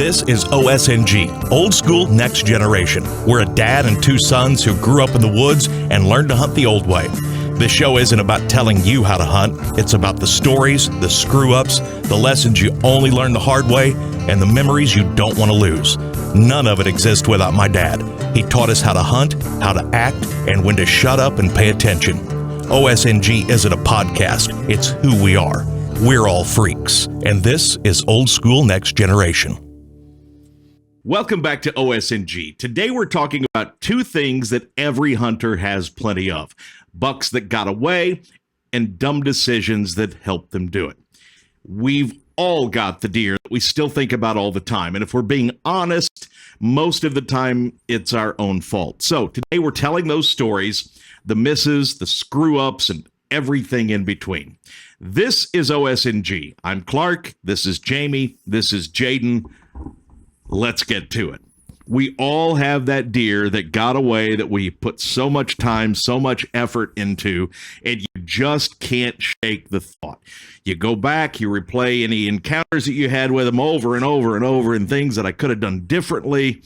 This is OSNG, Old School Next Generation. We're a dad and two sons who grew up in the woods and learned to hunt the old way. This show isn't about telling you how to hunt. It's about the stories, the screw-ups, the lessons you only learn the hard way, and the memories you don't want to lose. None of it exists without my dad. He taught us how to hunt, how to act, and when to shut up and pay attention. OSNG isn't a podcast. It's who we are. We're all freaks. And this is Old School Next Generation. Welcome back to OSNG. Today we're talking about two things that every hunter has plenty of. Bucks that got away and dumb decisions that helped them do it. We've all got the deer that we still think about all the time. And if we're being honest, most of the time it's our own fault. So today we're telling those stories, the misses, the screw-ups, and everything in between. This is OSNG. I'm Clark. This is Jamie. This is Jaden. Let's get to it. We all have that deer that got away that we put so much time, so much effort into, and you just can't shake the thought. You go back, you replay any encounters that you had with them over and over and over, and things that I could have done differently,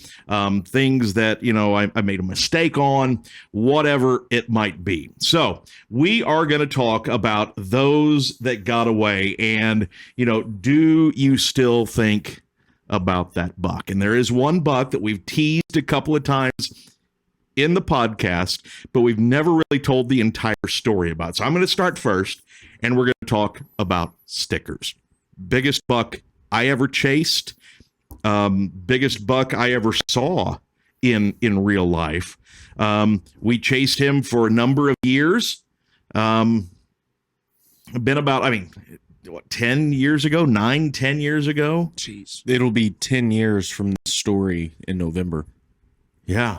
things that, I made a mistake on, whatever it might be. So we are going to talk about those that got away, and, do you still think about that buck? And there is one buck that we've teased a couple of times in the podcast, but we've never really told the entire story about. So I'm going to start first, and we're going to talk about stickers. Biggest buck I ever chased, biggest buck I ever saw in real life. We chased him for a number of years. Been about, 10 years ago, 10 years ago? Jeez. It'll be 10 years from the story in November. Yeah.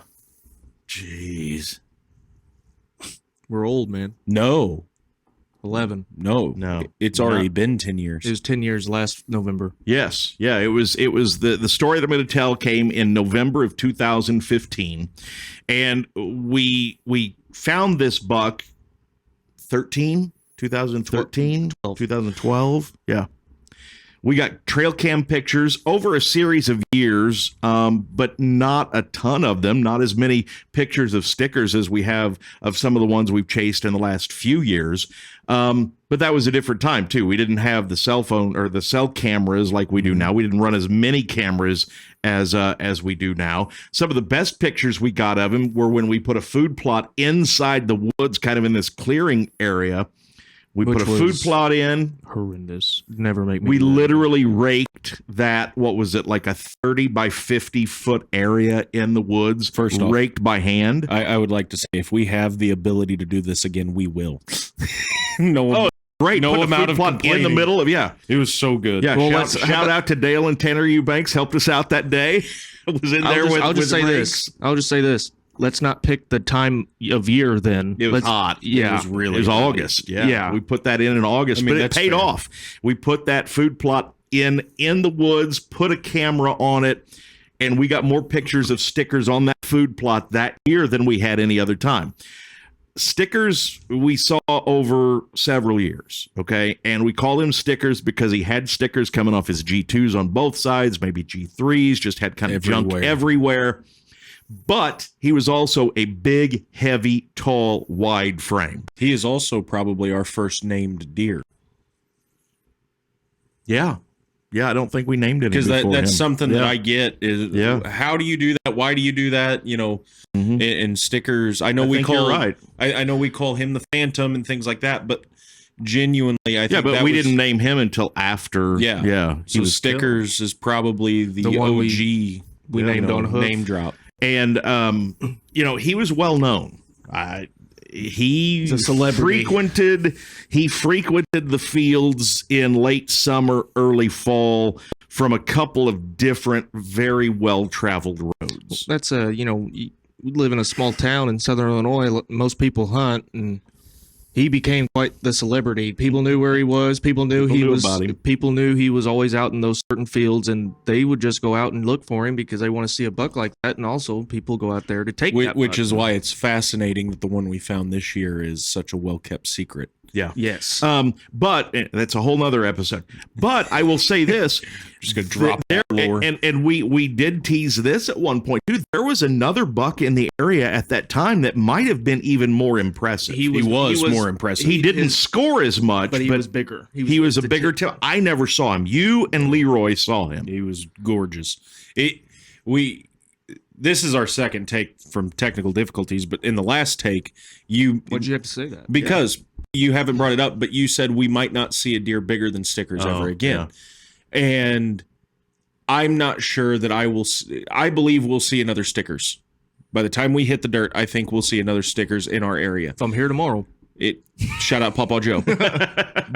Jeez. We're old, man. No. 11. No. It's already been 10 years. It was 10 years last November. Yes. Yeah, it was the story that I'm going to tell came in November of 2015. And we found this buck 2013, 2012. Yeah. We got trail cam pictures over a series of years, but not a ton of them, not as many pictures of stickers as we have of some of the ones we've chased in the last few years. But that was a different time too. We didn't have the cell phone or the cell cameras like we do now. We didn't run as many cameras as we do now. Some of the best pictures we got of him were when we put a food plot inside the woods, kind of in this clearing area. We put a food plot in. Horrendous. Never make me. We literally raked that, what was it, like a 30 by 50 foot area in the woods. First off, raked by hand. I would like to say, if we have the ability to do this again, we will. Great. No put amount the food of plot in the middle of, yeah. It was so good. Yeah, well, shout out to Dale and Tanner Eubanks, helped us out that day. Was in there with I'll just say rakes. this. Let's not pick the time of year then. It was hot. Yeah. It was August. Yeah. We put that in August, but it paid off. We put that food plot in the woods, put a camera on it, and we got more pictures of stickers on that food plot that year than we had any other time. Stickers we saw over several years, okay? And we call him stickers because he had stickers coming off his G2s on both sides, maybe G3s, just had kind of junk everywhere. But he was also a big, heavy, tall, wide frame. He is also probably our first named deer. Yeah. Yeah, I don't think we named it because that's something that I get is how do you do that? Why do you do that? And stickers. I know we call I know we call him the Phantom and things like that, but genuinely, I think but we didn't name him until after. Yeah. So stickers is probably the one OG we named on Hoof. Name drop. And he was well known. He's a celebrity. He frequented the fields in late summer, early fall from a couple of different, very well-traveled roads. That's we live in a small town in southern Illinois. Most people hunt, and he became quite the celebrity. People knew where he was. People knew he was always out in those certain fields, and they would just go out and look for him because they want to see a buck like that. And also, people go out there to take that which buck. is why it's fascinating that the one we found this year is such a well-kept secret. Yeah. Yes. But that's a whole nother episode. But I will say this. Just gonna drop that lower. And we did tease this at one point too. There was another buck in the area at that time that might have been even more impressive. He was more impressive. He didn't score as much, but he was bigger. He was a bigger tail. I never saw him. You and Leroy saw him. He was gorgeous. This is our second take from technical difficulties, but in the last take, what'd you have to say that? Because you haven't brought it up, but you said we might not see a deer bigger than Stickers ever again. Yeah. And I'm not sure that I believe we'll see another Stickers. By the time we hit the dirt, I think we'll see another Stickers in our area. If I'm here tomorrow. Shout out Papa Joe.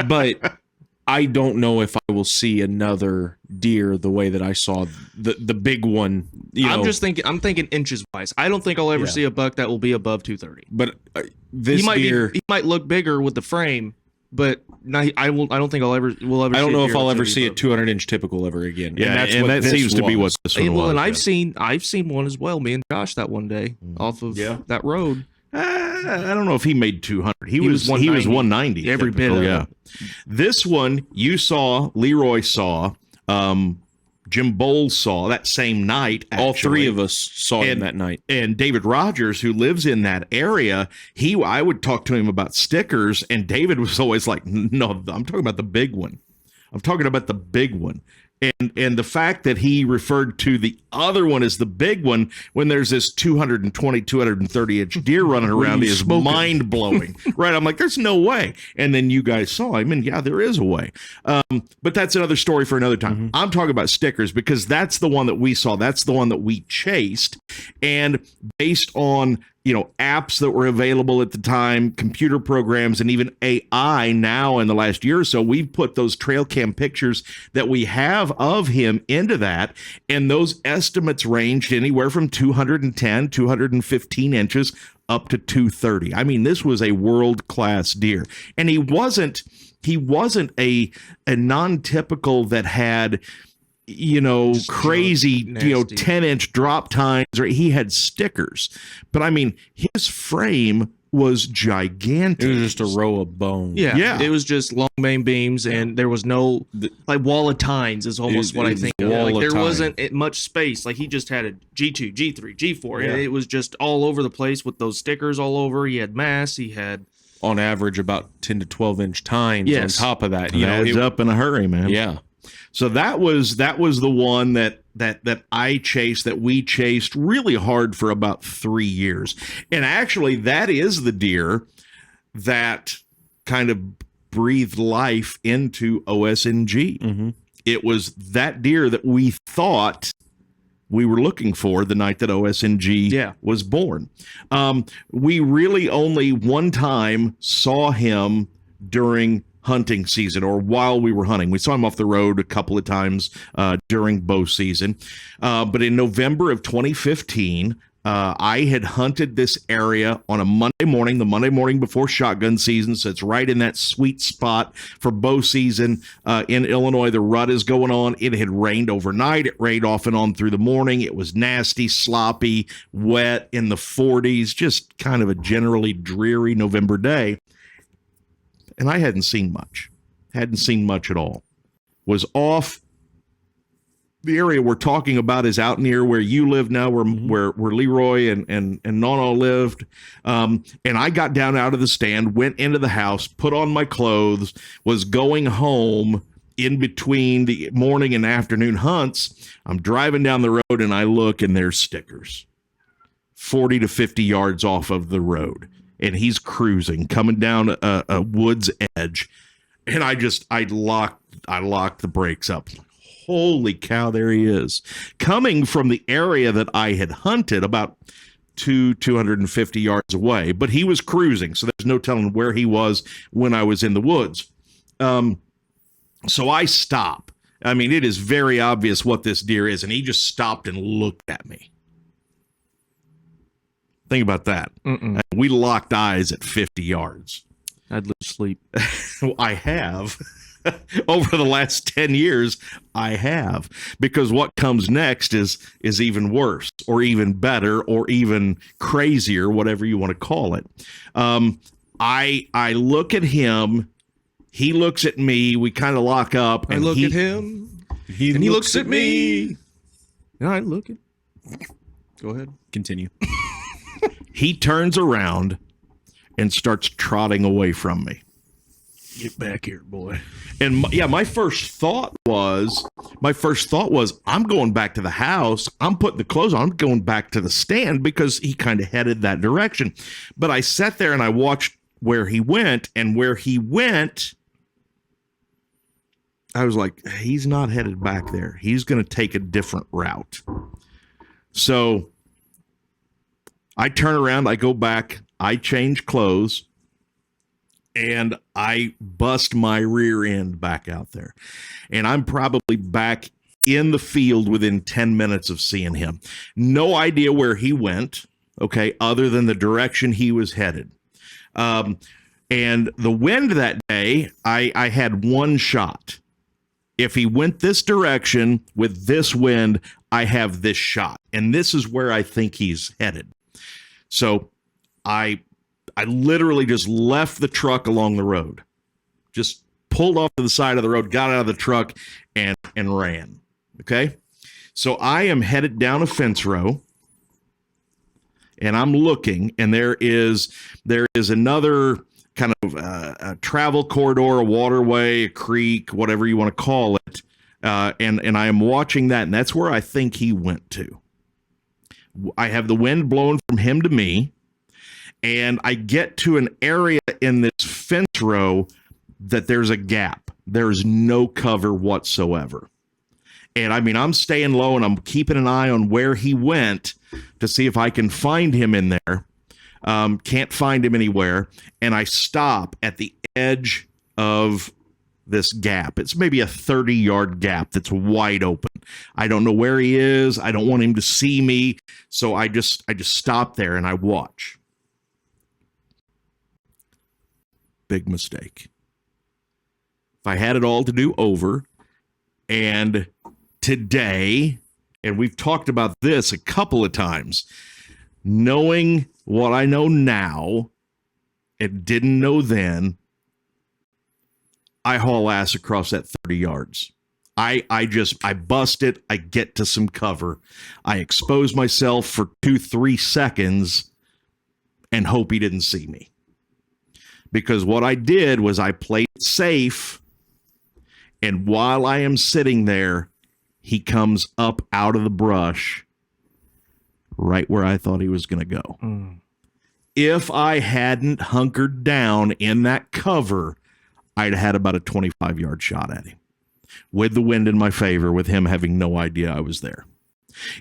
But I don't know if I will see another deer the way that I saw the big one. I'm thinking inches wise. I don't think I'll ever see a buck that will be above 230. But this deer, he might look bigger with the frame, but I don't think we'll ever. I don't know if I'll ever see a 200-inch typical ever again. Yeah, and that seems to be what this one was. And I've seen one as well. Me and Josh that one day off of that road. I don't know if he made 200. He was 190. Every bit of it. This one you saw, Leroy saw, Jim Bowles saw that same night. Actually. All three of us saw him that night. And David Rogers, who lives in that area, I would talk to him about Stickers, and David was always like, "No, I'm talking about the big one. I'm talking about the big one." And the fact that he referred to the other one as the big one when there's this 220, 230-inch deer running around is mind-blowing. Right? I'm like, there's no way. And then you guys saw him, and there is a way. But that's another story for another time. Mm-hmm. I'm talking about Stickers because that's the one that we saw. That's the one that we chased. And based on apps that were available at the time, computer programs, and even AI now in the last year or so, we've put those trail cam pictures that we have of him into that, and those estimates ranged anywhere from 210, 215 inches up to 230. I mean, this was a world-class deer, and he wasn't a non-typical that had just crazy, 10-inch drop tines, or he had Stickers. But I mean, his frame was gigantic. It was just a row of bones. Yeah. It was just long main beams, and there was no wall of tines is almost what I think of. There wasn't much space. Like he just had a G2, G3, G4, and it was just all over the place with those Stickers all over. He had mass. He had on average about 10 to 12-inch tines on top of that. It's up in a hurry, man. Yeah. So that was the one that I chased, that we chased really hard for about 3 years. And actually, that is the deer that kind of breathed life into OSNG. Mm-hmm. It was that deer that we thought we were looking for the night that OSNG was born. We really only one time saw him during hunting season, or while we were hunting. We saw him off the road a couple of times during bow season. But in November of 2015, I had hunted this area on a Monday morning, the Monday morning before shotgun season. So it's right in that sweet spot for bow season in Illinois. The rut is going on. It had rained overnight. It rained off and on through the morning. It was nasty, sloppy, wet in the 40s, just kind of a generally dreary November day. And I hadn't seen much at all. Was off. The area we're talking about is out near where you live now, where Leroy and Nono lived. And I got down out of the stand, went into the house, put on my clothes, was going home in between the morning and afternoon hunts. I'm driving down the road and I look and there's Stickers 40 to 50 yards off of the road. And he's cruising, coming down a wood's edge, and I locked the brakes up. Holy cow, there he is, coming from the area that I had hunted about 250 yards away. But he was cruising, so there's no telling where he was when I was in the woods. So I stop. I mean, it is very obvious what this deer is, and he just stopped and looked at me. Think about that. We locked eyes at 50 yards. I'd lose sleep. I have. Over the last 10 years, I have. Because what comes next is even worse, or even better, or even crazier, whatever you want to call it. I look at him. He looks at me. We kind of lock up. I look at him. And he looks at me. And I look at. Go ahead. Continue. He turns around and starts trotting away from me. Get back here, boy. And my first thought was, I'm going back to the house. I'm putting the clothes on. I'm going back to the stand because he kind of headed that direction. But I sat there and I watched where he went, and where he went, I was like, he's not headed back there. He's going to take a different route. So I turn around, I go back, I change clothes, and I bust my rear end back out there. And I'm probably back in the field within 10 minutes of seeing him. No idea where he went, okay, other than the direction he was headed. And the wind that day, I had one shot. If he went this direction with this wind, I have this shot. And this is where I think he's headed. So I literally just left the truck along the road, just pulled off to the side of the road, got out of the truck, and ran. Okay. So I am headed down a fence row, and I'm looking, and there is another kind of a travel corridor, a waterway, a creek, whatever you want to call it. And I am watching that, and that's where I think he went to. I have the wind blowing from him to me, and I get to an area in this fence row that there's a gap. There's no cover whatsoever. And I mean, I'm staying low, and I'm keeping an eye on where he went to see if I can find him in there. Can't find him anywhere. And I stop at the edge of this gap. It's maybe a 30-yard gap that's wide open. I don't know where he is. I don't want him to see me. So I just stop there and I watch. Big mistake. If I had it all to do over, and today, and we've talked about this a couple of times, knowing what I know now and didn't know then, I haul ass across that 30 yards. I bust it. I get to some cover. I expose myself for 2-3 seconds and hope he didn't see me. Because what I did was I played it safe, and while I am sitting there, he comes up out of the brush right where I thought he was going to go. If I hadn't hunkered down in that cover, I'd had about a 25-yard shot at him with the wind in my favor, with him having no idea I was there.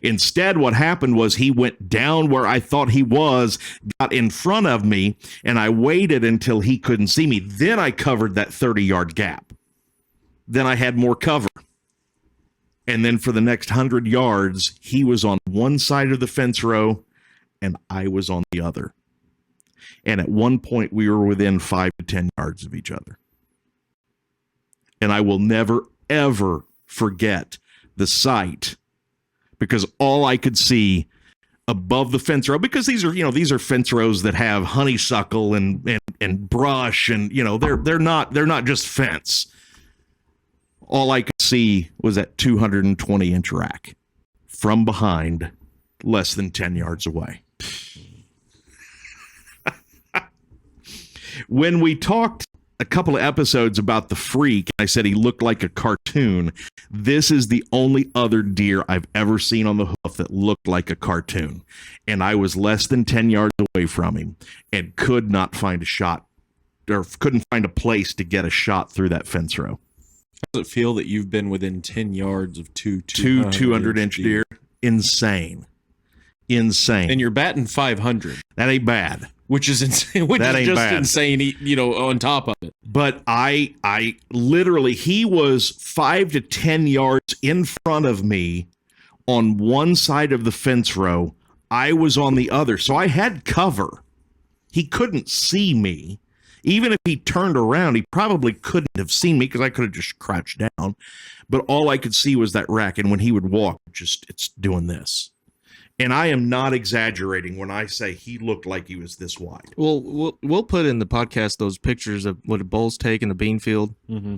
Instead, what happened was he went down where I thought he was, got in front of me, and I waited until he couldn't see me. Then I covered that 30-yard gap. Then I had more cover. And then for the next 100 yards, he was on one side of the fence row, and I was on the other. And at one point, we were within 5 to 10 yards of each other. And I will never, ever forget the sight, because all I could see above the fence row, because these are fence rows that have honeysuckle and brush, and they're not just fence. All I could see was that 220-inch rack from behind, less than 10 yards away. When we talked a couple of episodes about the freak, I said he looked like a cartoon. This is the only other deer I've ever seen on the hoof that looked like a cartoon. And I was less than 10 yards away from him and could not find a shot, or couldn't find a place to get a shot through that fence row. How does it feel that you've been within 10 yards of two 200-inch deer? Insane. And you're batting 500. That ain't bad. Which is insane. Which is just bad. Insane, on top of it. But I literally, he was 5 to 10 yards in front of me on one side of the fence row. I was on the other. So I had cover. He couldn't see me. Even if he turned around, he probably couldn't have seen me because I could have just crouched down. But all I could see was that rack. And when he would walk, it's doing this. And I am not exaggerating when I say he looked like he was this wide. Well, we'll put in the podcast those pictures of what a bull's take in the bean field. Mm-hmm.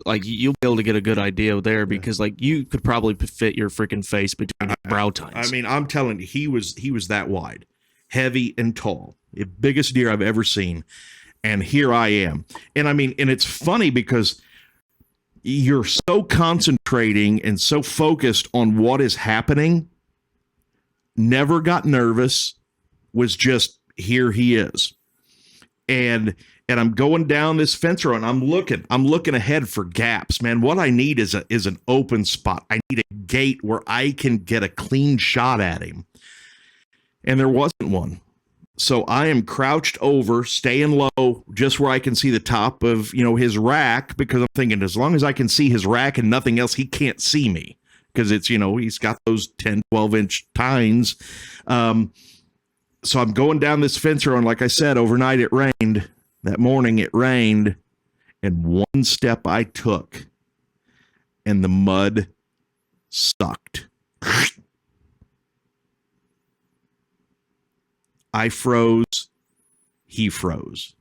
Like, you'll be able to get a good idea there because, like, you could probably fit your freaking face between your brow tines. I mean, I'm telling you, he was that wide, heavy and tall, the biggest deer I've ever seen. And here I am. And I mean, and it's funny because you're so concentrating and so focused on what is happening. Never got nervous, was just, here he is. And I'm going down this fence row and I'm looking ahead for gaps, man. What I need is an open spot. I need a gate where I can get a clean shot at him. And there wasn't one. So I am crouched over, staying low, just where I can see the top of, his rack, because I'm thinking as long as I can see his rack and nothing else, he can't see me. Because it's, he's got those 10, 12-inch tines. So I'm going down this fence row, and like I said, overnight it rained. That morning it rained, and one step I took, and the mud sucked. I froze. He froze.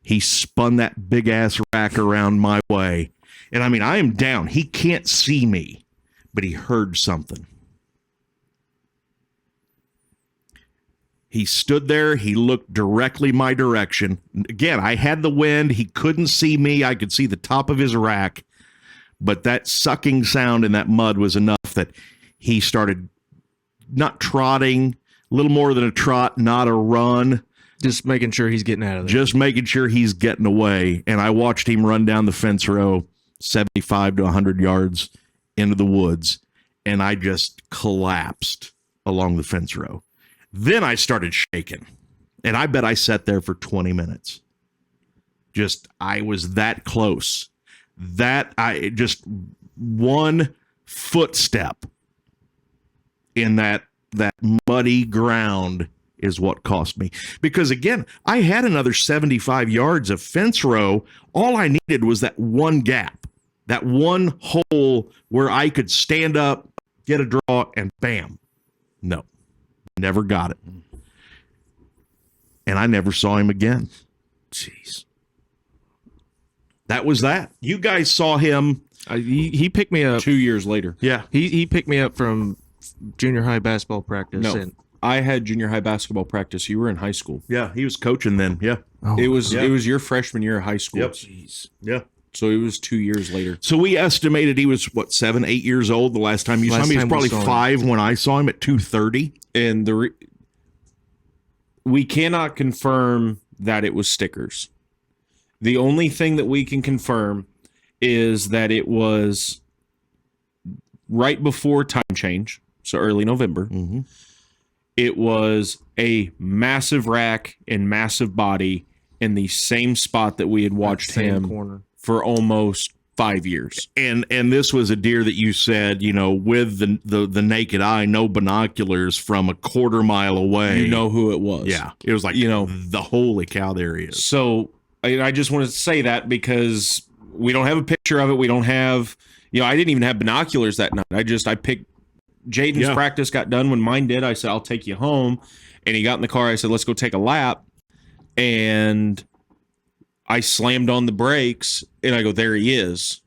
He spun that big-ass rack around my way. And I mean, I am down. He can't see me, but he heard something. He stood there. He looked directly my direction. Again, I had the wind. He couldn't see me. I could see the top of his rack. But that sucking sound in that mud was enough that he started not trotting, a little more than a trot, not a run. Just making sure he's getting out of there. Just making sure he's getting away. And I watched him run down the fence row 75 to 100 yards into the woods. And I just collapsed along the fence row. Then I started shaking. And I bet I sat there for 20 minutes. I was that close. Just one footstep in that muddy ground is what cost me. Because again, I had another 75 yards of fence row. All I needed was that one gap, that one hole where I could stand up, get a draw, and bam. No, never got it. And I never saw him again. Jeez. That was that. You guys saw him. He picked me up 2 years later. Yeah. He picked me up from junior high basketball practice. No, I had junior high basketball practice. You were in high school. Yeah, he was coaching then. Yeah. Oh, it was your freshman year of high school. Yep. Jeez. Yeah. So it was 2 years later. So we estimated he was, 7, 8 years old the last time you saw him? He was probably 5 when I saw him at 230. And we cannot confirm that it was stickers. The only thing that we can confirm is that it was right before time change, so early November. Mm-hmm. It was a massive rack and massive body in the same spot that we had watched him corner for almost 5 years. And this was a deer that you said, with the naked eye, no binoculars, from a quarter mile away. You know who it was. Yeah. It was like, the holy cow, there he is. So I just wanted to say that because we don't have a picture of it. We don't have, I didn't even have binoculars that night. I picked Jaden's practice, got done when mine did. I said, I'll take you home. And he got in the car. I said, let's go take a lap. And I slammed on the brakes and I go, there he is.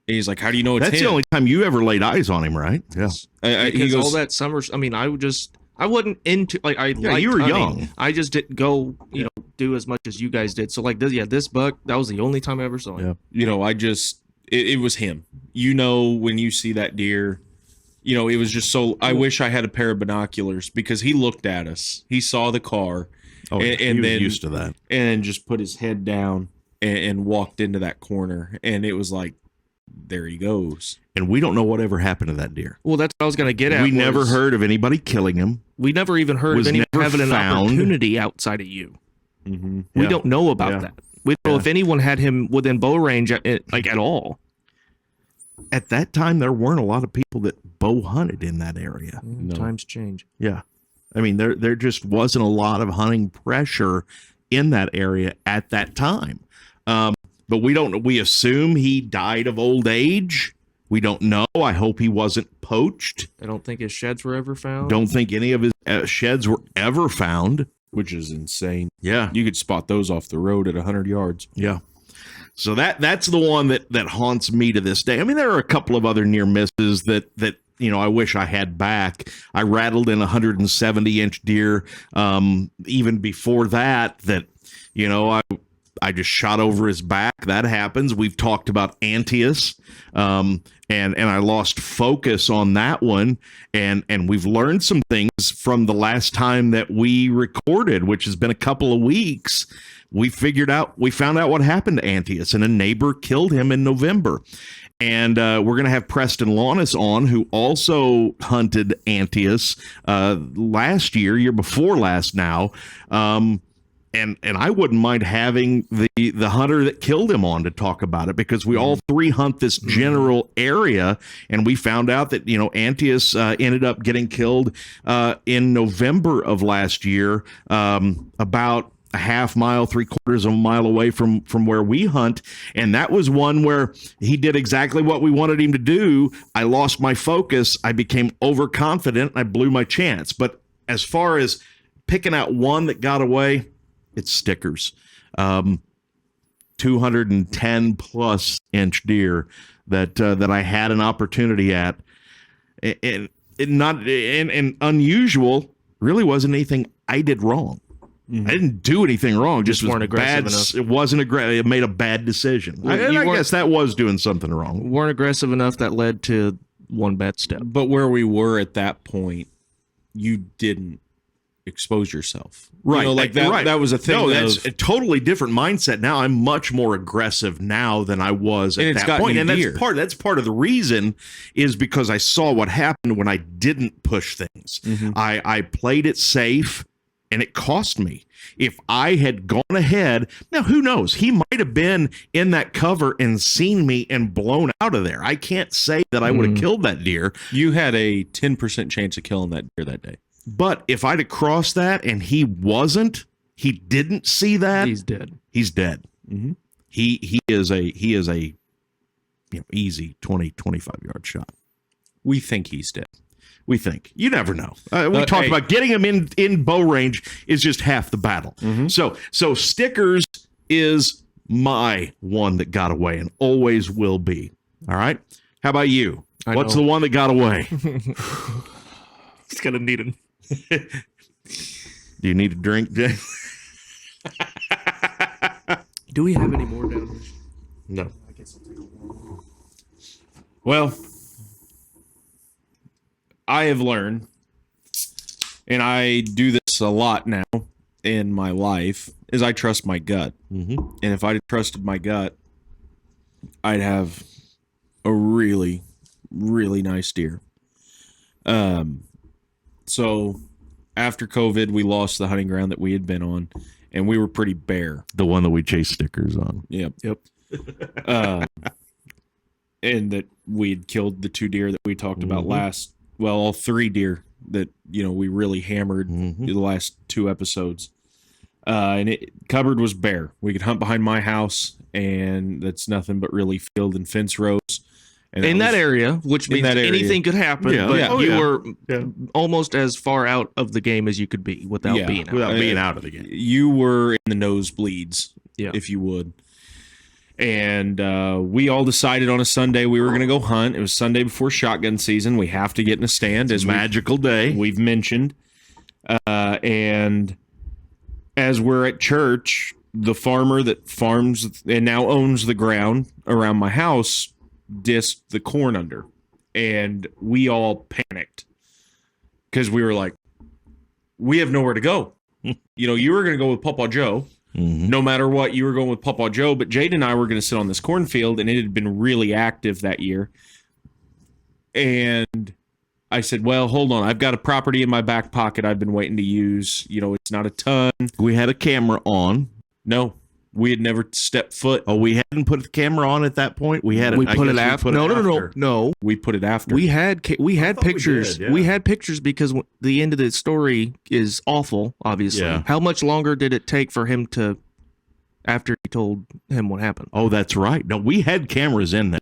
And he's like, how do you know it's him? That's the only time you ever laid eyes on him, right? Yeah. He goes, all that summer. I mean, I wasn't into, like, you were hunting. Young. I just didn't go, do as much as you guys did. So like this buck, that was the only time I ever saw him. Yeah. It was him. When you see that deer, it was just so, I wish I had a pair of binoculars because he looked at us. He saw the car. Oh, and then used to that. And just put his head down and walked into that corner. And it was like, there he goes. And we don't know whatever happened to that deer. Well, that's what I was going to get at. We never heard of anybody killing him. We never even heard of anyone having an opportunity outside of you. Mm-hmm. We don't know about that. We don't know if anyone had him within bow range, at all. At that time, there weren't a lot of people that bow hunted in that area. No. Times change. Yeah. I mean, there just wasn't a lot of hunting pressure in that area at that time. But we assume he died of old age We don't know. I hope he wasn't poached. I don't think his sheds were ever found. Don't think any of his sheds were ever found. Which is insane. Yeah. You could spot those off the road at 100 yards. Yeah. So that's the one that haunts me to this day. I mean, there are a couple of other near misses that I wish I had back. I rattled in a 170-inch deer. Even before that, I just shot over his back. That happens. We've talked about Antius, and I lost focus on that one. And we've learned some things from the last time that we recorded, which has been a couple of weeks. We found out what happened to Antius, and a neighbor killed him in November. And we're going to have Preston Launis on, who also hunted Antius year before last now. And I wouldn't mind having the hunter that killed him on to talk about it, because we all three hunt this general area, and we found out that Antius ended up getting killed in November of last year, about a half mile, 3/4 of a mile away from where we hunt. And that was one where he did exactly what we wanted him to do. I lost my focus. I became overconfident. I blew my chance. But as far as picking out one that got away, it's Stickers. 210 plus inch deer that I had an opportunity at, and unusual. Really wasn't anything I did wrong. I didn't do anything wrong. Just weren't aggressive enough. It wasn't aggressive. It made a bad decision. I guess that was doing something wrong. Weren't aggressive enough that led to one bad step. But where we were at that point, you didn't expose yourself. Right. That. Right. That was a thing. No, that's a totally different mindset. Now I'm much more aggressive now than I was at that point. And that's part of the reason is because I saw what happened when I didn't push things. Mm-hmm. I played it safe. And it cost me. If I had gone ahead, now who knows? He might have been in that cover and seen me and blown out of there. I can't say that I would have killed that deer. You had a 10% chance of killing that deer that day. But if I'd have crossed that and he didn't see that, he's dead. He's dead. Mm-hmm. He is a easy 20, 25 yard shot. We think he's dead. We think. You never know. We talked about getting him in bow range is just half the battle. Mm-hmm. So Stickers is my one that got away and always will be. All right? How about you? What's the one that got away? He's going to need him. Do you need a drink, Jay? Do we have any more down here? No. Well, I have learned, and I do this a lot now in my life, is I trust my gut. Mm-hmm. And if I trusted my gut, I'd have a really, really nice deer. So after COVID, we lost the hunting ground that we had been on, and we were pretty bare. The one that we chased Stickers on. Yep. And that we had killed the 2 deer that we talked about all 3 deer that, we really hammered the last 2 episodes. And cupboard was bare. We could hunt behind my house, and that's nothing but really field and fence rows. And in that area, which means anything could happen, but you were almost as far out of the game as you could be without being out of the game. You were in the nosebleeds, if you would. And we all decided on a Sunday we were going to go hunt. It was Sunday before shotgun season. We have to get in a stand. It's a magical day. We've mentioned. And as we're at church, the farmer that farms and now owns the ground around my house disked the corn under. And we all panicked because we were like, we have nowhere to go. You were going to go with Pawpaw Joe. Mm-hmm. No matter what, you were going with Pawpaw Joe, but Jade and I were going to sit on this cornfield, and it had been really active that year. And I said, well, hold on. I've got a property in my back pocket I've been waiting to use. It's not a ton. We had a camera on. No, we had never stepped foot. Oh, we hadn't put the camera on at that point? We had it. We put it after. No. We put it after. We had pictures. We had pictures because the end of the story is awful, obviously. Yeah. How much longer did it take for him to, after he told him what happened? Oh, that's right. No, we had cameras in there.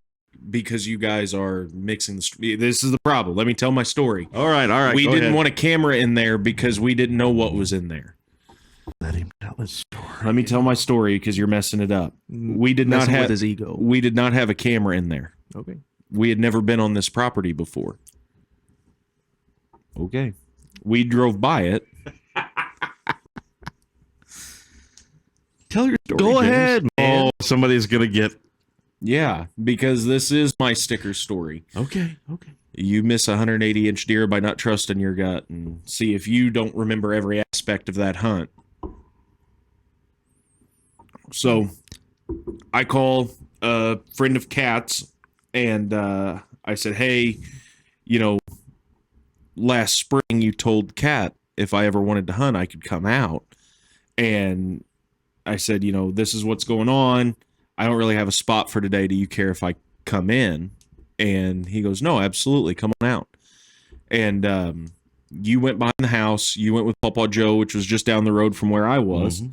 because you guys are mixing this is the problem. Let me tell my story. All right. We didn't want a camera in there because we didn't know what was in there. Let him tell his story. Let me tell my story because you're messing it up. We did not have his ego. We did not have a camera in there. Okay. We had never been on this property before. Okay. We drove by it. Tell your story. Go ahead, man. Oh, somebody's going to get... Yeah, because this is my sticker story. Okay. You miss a 180-inch deer by not trusting your gut, and see if you don't remember every aspect of that hunt. So I call a friend of Kat's, and I said, hey, last spring you told Kat if I ever wanted to hunt, I could come out. And I said, this is what's going on. I don't really have a spot for today. Do you care if I come in? And he goes, no, absolutely. Come on out. And you went behind the house. You went with Pawpaw Joe, which was just down the road from where I was. Mm-hmm.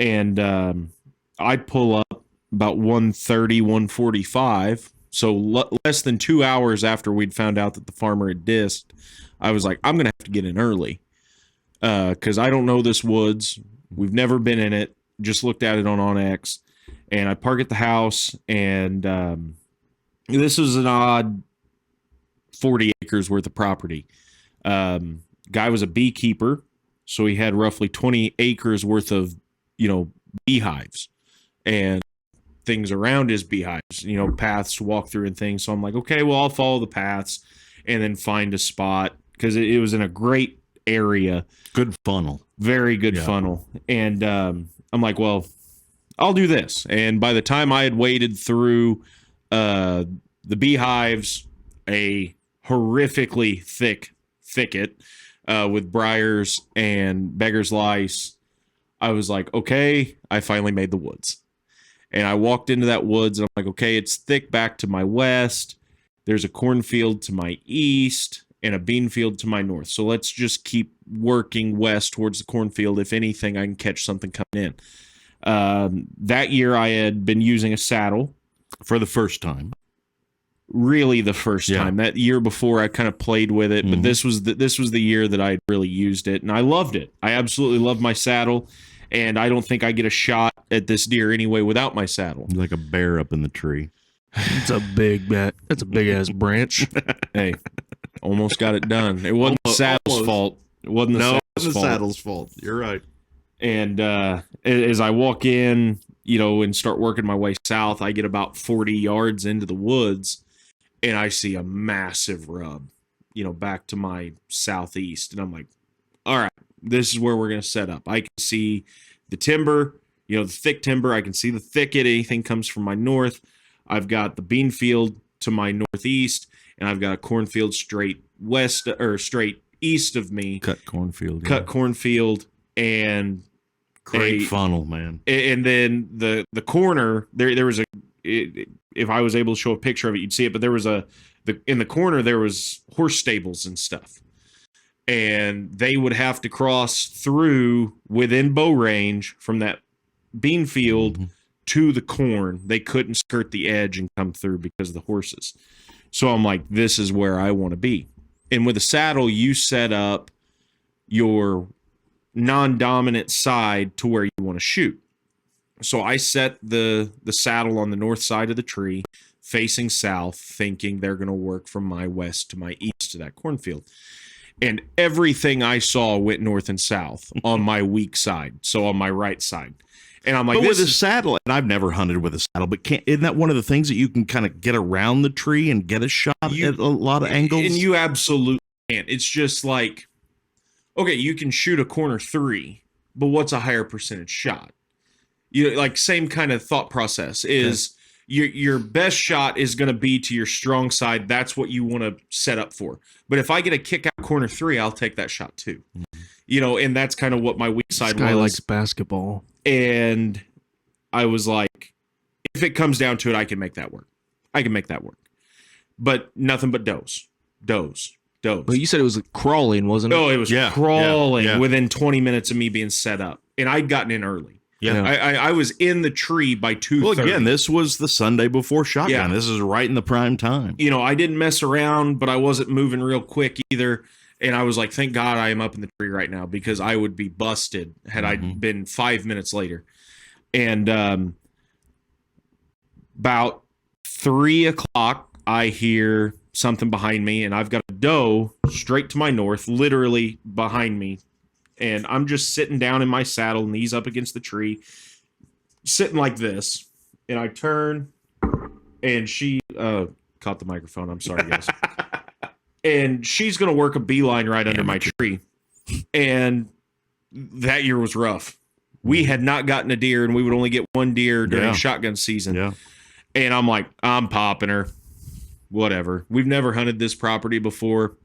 And I'd pull up about 1:30, 1:45. So less than 2 hours after we'd found out that the farmer had dissed, I was like, I'm going to have to get in early because I don't know this woods. We've never been in it. Just looked at it on OnX. And I park at the house, and this was an odd 40 acres worth of property. Guy was a beekeeper, so he had roughly 20 acres worth of, beehives and things around his beehives, paths to walk through and things. So I'm like, okay, well, I'll follow the paths and then find a spot because it was in a great area. Good funnel. Very good funnel. And I'm like, well, I'll do this. And by the time I had waded through the beehives, a horrifically thick thicket with briars and beggar's lice, I was like, okay, I finally made the woods. And I walked into that woods, and I'm like, okay, it's thick back to my west. There's a cornfield to my east and a bean field to my north. So let's just keep working west towards the cornfield. If anything, I can catch something coming in. That year I had been using a saddle for the first time. Really the first time. That year before I kind of played with it, but this was the year that I really used it, and I loved it. I absolutely love my saddle, and I don't think I get a shot at this deer anyway without my saddle. Like a bear up in the tree. That's a big ass branch. Hey, almost got it done. It wasn't the saddle's fault. It wasn't the saddle's fault. You're right. And as I walk in, and start working my way south, I get about 40 yards into the woods, and I see a massive rub, back to my southeast. And I'm like, all right, this is where we're going to set up. I can see the timber, the thick timber. I can see the thicket. Anything comes from my north. I've got the bean field to my northeast, and I've got a cornfield straight west or straight east of me. Cut cornfield. Cornfield, and great funnel, man. And then the corner there was if I was able to show a picture of it, you'd see it. But there was in the corner there was horse stables and stuff, and they would have to cross through within bow range from that bean field to the corn. They couldn't skirt the edge and come through because of the horses. So I'm like, this is where I want to be. And with a saddle, you set up your non-dominant side to where you want to shoot. So I set the saddle on the north side of the tree, facing south, thinking they're going to work from my west to my east to that cornfield. And everything I saw went north and south on my weak side, so on my right side. And I'm like, but with a saddle, and I've never hunted with a saddle, but isn't that one of the things that you can kind of get around the tree and get a shot at a lot of angles? And you absolutely can. It's just like, okay, you can shoot a corner 3, but what's a higher percentage shot? Like same kind of thought process is your best shot is going to be to your strong side. That's what you want to set up for. But if I get a kick out corner 3, I'll take that shot too. And that's kind of what my weak side was. This guy likes basketball. And I was like, if it comes down to it, I can make that work. But nothing but does. But you said it was crawling, wasn't it? Oh, it was crawling within 20 minutes of me being set up. And I'd gotten in early. Yeah. I was in the tree by 2:30. Well, again, this was the Sunday before shotgun. Yeah. This is right in the prime time. You know, I didn't mess around, but I wasn't moving real quick either. And I was like, thank God I am up in the tree right now, because I would be busted had I been 5 minutes later. And about 3:00, I hear something behind me, and I've got a doe straight to my north, literally behind me. And I'm just sitting down in my saddle, knees up against the tree, sitting like this. And I turn, and she caught the microphone. I'm sorry, guys. And she's going to work a beeline right under my tree. And that year was rough. We had not gotten a deer, and we would only get one deer during shotgun season. Yeah. And I'm like, I'm popping her. Whatever. We've never hunted this property before.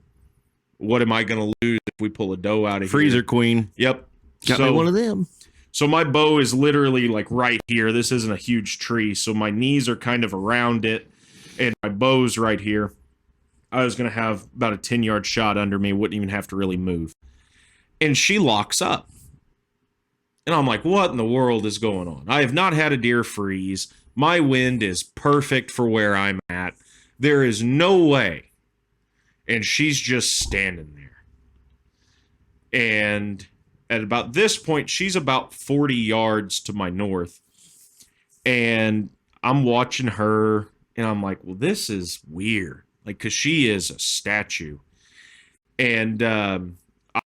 What am I going to lose if we pull a doe out of Freezer here? queen. Yep. Got me one of them. So my bow is literally like right here. This isn't a huge tree, so my knees are kind of around it, and my bow's right here. I was going to have about a 10-yard shot under me, wouldn't even have to really move. And she locks up. And I'm like, what in the world is going on? I have not had a deer freeze. My wind is perfect for where I'm at. There is no way. And she's just standing there. And at about this point, she's about 40 yards to my north. And I'm watching her, and I'm like, well, this is weird. Like, because she is a statue. And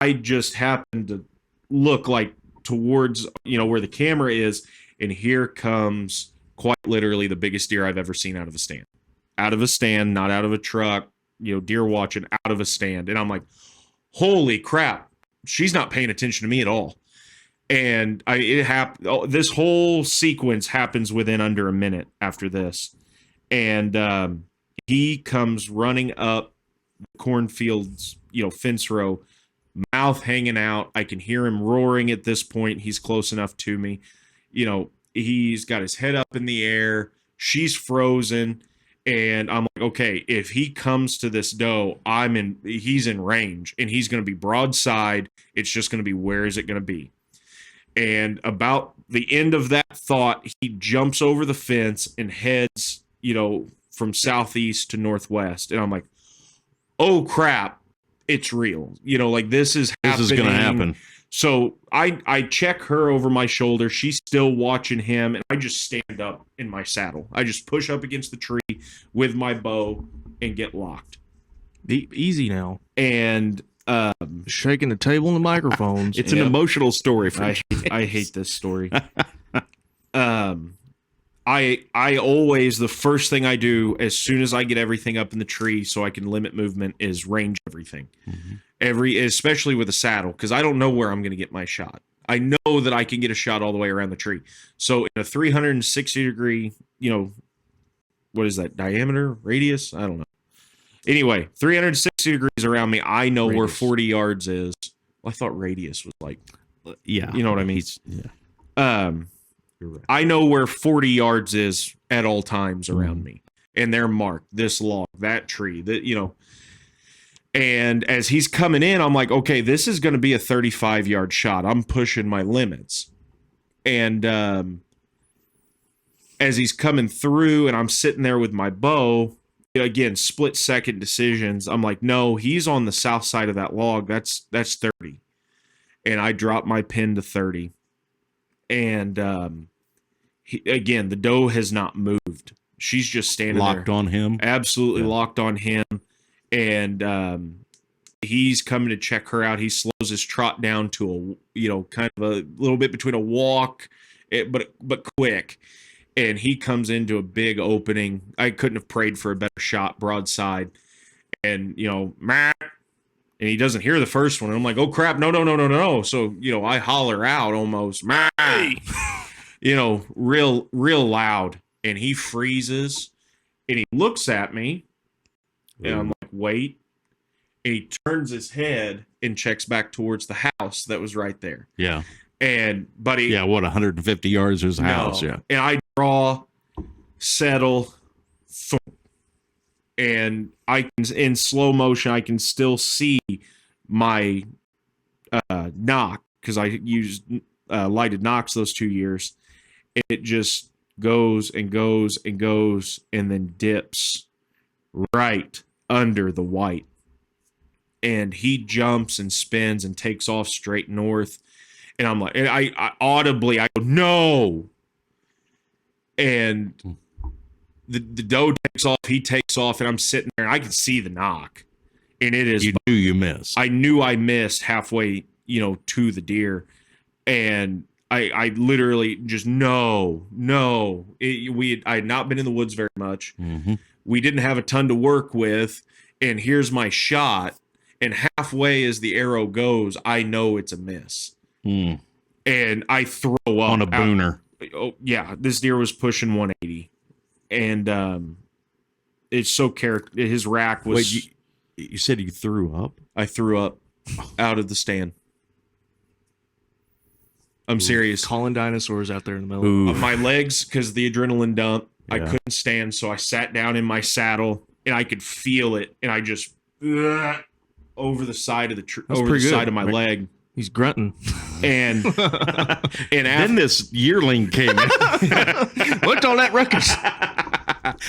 I just happened to look like towards, where the camera is, and here comes quite literally the biggest deer I've ever seen out of a stand. Out of a stand, not out of a truck. Deer watching out of a stand. And I'm like, holy crap, she's not paying attention to me at all. And this whole sequence happens within under a minute after this. And he comes running up the cornfields, fence row, mouth hanging out. I can hear him roaring at this point. He's close enough to me. He's got his head up in the air. She's frozen. And I'm like, okay, if he comes to this doe, he's in range, and he's going to be broadside. It's just going to be, where is it going to be? And about the end of that thought, he jumps over the fence and heads, from southeast to northwest. And I'm like, oh crap, it's real. This is happening. This is going to happen. So I check her over my shoulder. She's still watching him, and I just stand up in my saddle. I just push up against the tree with my bow and get locked. Easy now. And shaking the table and the microphones. It's an emotional story. I hate this story. I always, the first thing I do as soon as I get everything up in the tree so I can limit movement is range everything. Mm-hmm. Especially with a saddle, because I don't know where I'm going to get my shot. I know that I can get a shot all the way around the tree. So in a 360 degree, what is that, diameter, radius? I don't know. Anyway, 360 degrees around me, I know where 40 yards is. Well, I thought radius was like, yeah, you know what I mean? Yeah. You're right. I know where 40 yards is at all times around me, and they're marked. This log, that tree, that. And as he's coming in, I'm like, okay, this is going to be a 35-yard shot. I'm pushing my limits. And as he's coming through and I'm sitting there with my bow, again, split-second decisions. I'm like, no, he's on the south side of that log. That's 30. And I drop my pin to 30. And again, the doe has not moved. She's just standing locked there. On him. Absolutely locked on him. And he's coming to check her out. He slows his trot down to kind of a little bit between a walk, but quick. And he comes into a big opening. I couldn't have prayed for a better shot, broadside. And Matt, and he doesn't hear the first one. And I'm like, oh crap, no. So I holler out almost, Matt, real loud. And he freezes, and he looks at me. And I'm like, wait. And he turns his head and checks back towards the house that was right there. Yeah. And buddy. Yeah, 150 yards is a house. Yeah. And I draw, settle, and I can, in slow motion, I can still see my knock, because I used lighted nocks those 2 years. It just goes and goes and goes and then dips right under the white. And he jumps and spins and takes off straight north. And I'm like, and I audibly, I go, no. And the doe takes off, he takes off, and I'm sitting there and I can see the knock. And it is. You knew you missed. I knew I missed halfway, to the deer. And I literally just, no. I had not been in the woods very much. Mm-hmm. We didn't have a ton to work with. And here's my shot. And halfway as the arrow goes, I know it's a miss. Mm. And I throw up. On a booner. Oh, yeah. This deer was pushing 180. And it's so his rack was. Wait, you said you threw up? I threw up out of the stand. I'm serious. Calling dinosaurs out there in the middle. Ooh. My legs, because the adrenaline dump, Yeah. I couldn't stand, so I sat down in my saddle and I could feel it, and I just over the side of the side of my leg. He's grunting. And then this yearling came in. What's all that ruckus?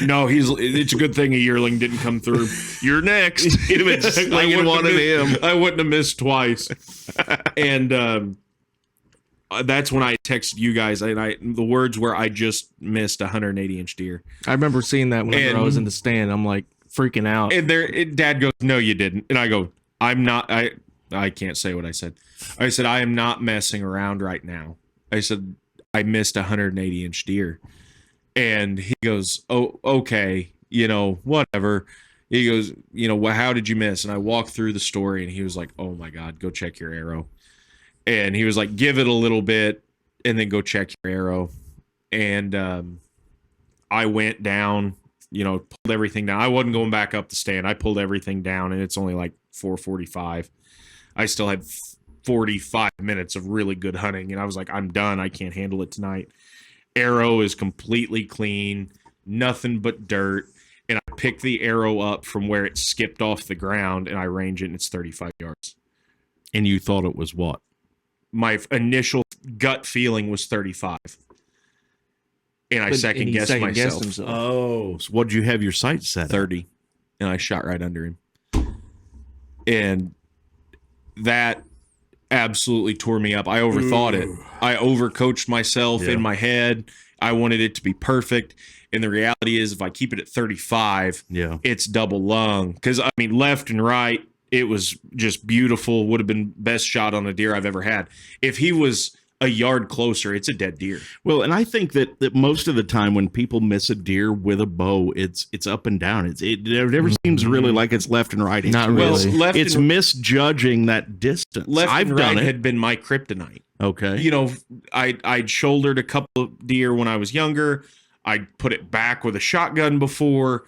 No, it's a good thing a yearling didn't come through. You're next. He'd have been slinging one of him. I wouldn't have missed twice. And that's when I texted you guys, and the words were, I just missed a 180-inch deer. I remember seeing that whenever I was in the stand. I'm like freaking out. And Dad goes, no, you didn't. And I go, I'm not. I can't say what I said. I said, I am not messing around right now. I said, I missed a 180-inch deer. And he goes, oh, okay, whatever. He goes, well, how did you miss? And I walked through the story, and he was like, oh my God, go check your arrow. And he was like, give it a little bit and then go check your arrow. And I went down, pulled everything down. I wasn't going back up the stand. I pulled everything down, and it's only like 4:45. I still had 45 minutes of really good hunting, and I was like, I'm done. I can't handle it tonight. Arrow is completely clean, nothing but dirt. And I pick the arrow up from where it skipped off the ground, and I range it, and it's 35 yards. And you thought it was what? My initial gut feeling was 35. And I second guessed myself. Oh, so what did you have your sights set at? 30. And I shot right under him. And that absolutely tore me up. I overthought it. I overcoached myself in my head. I wanted it to be perfect. And the reality is, if I keep it at 35, it's double lung. Because, left and right, it was just beautiful. Would have been best shot on a deer I've ever had. If he was a yard closer, it's a dead deer. Well, and I think that most of the time when people miss a deer with a bow, it's up and down. It never seems really like it's left and right. Not really. Well, it's misjudging that distance. Left I've and done right it. had been my kryptonite. Okay. I'd shouldered a couple of deer when I was younger. I'd put it back with a shotgun before.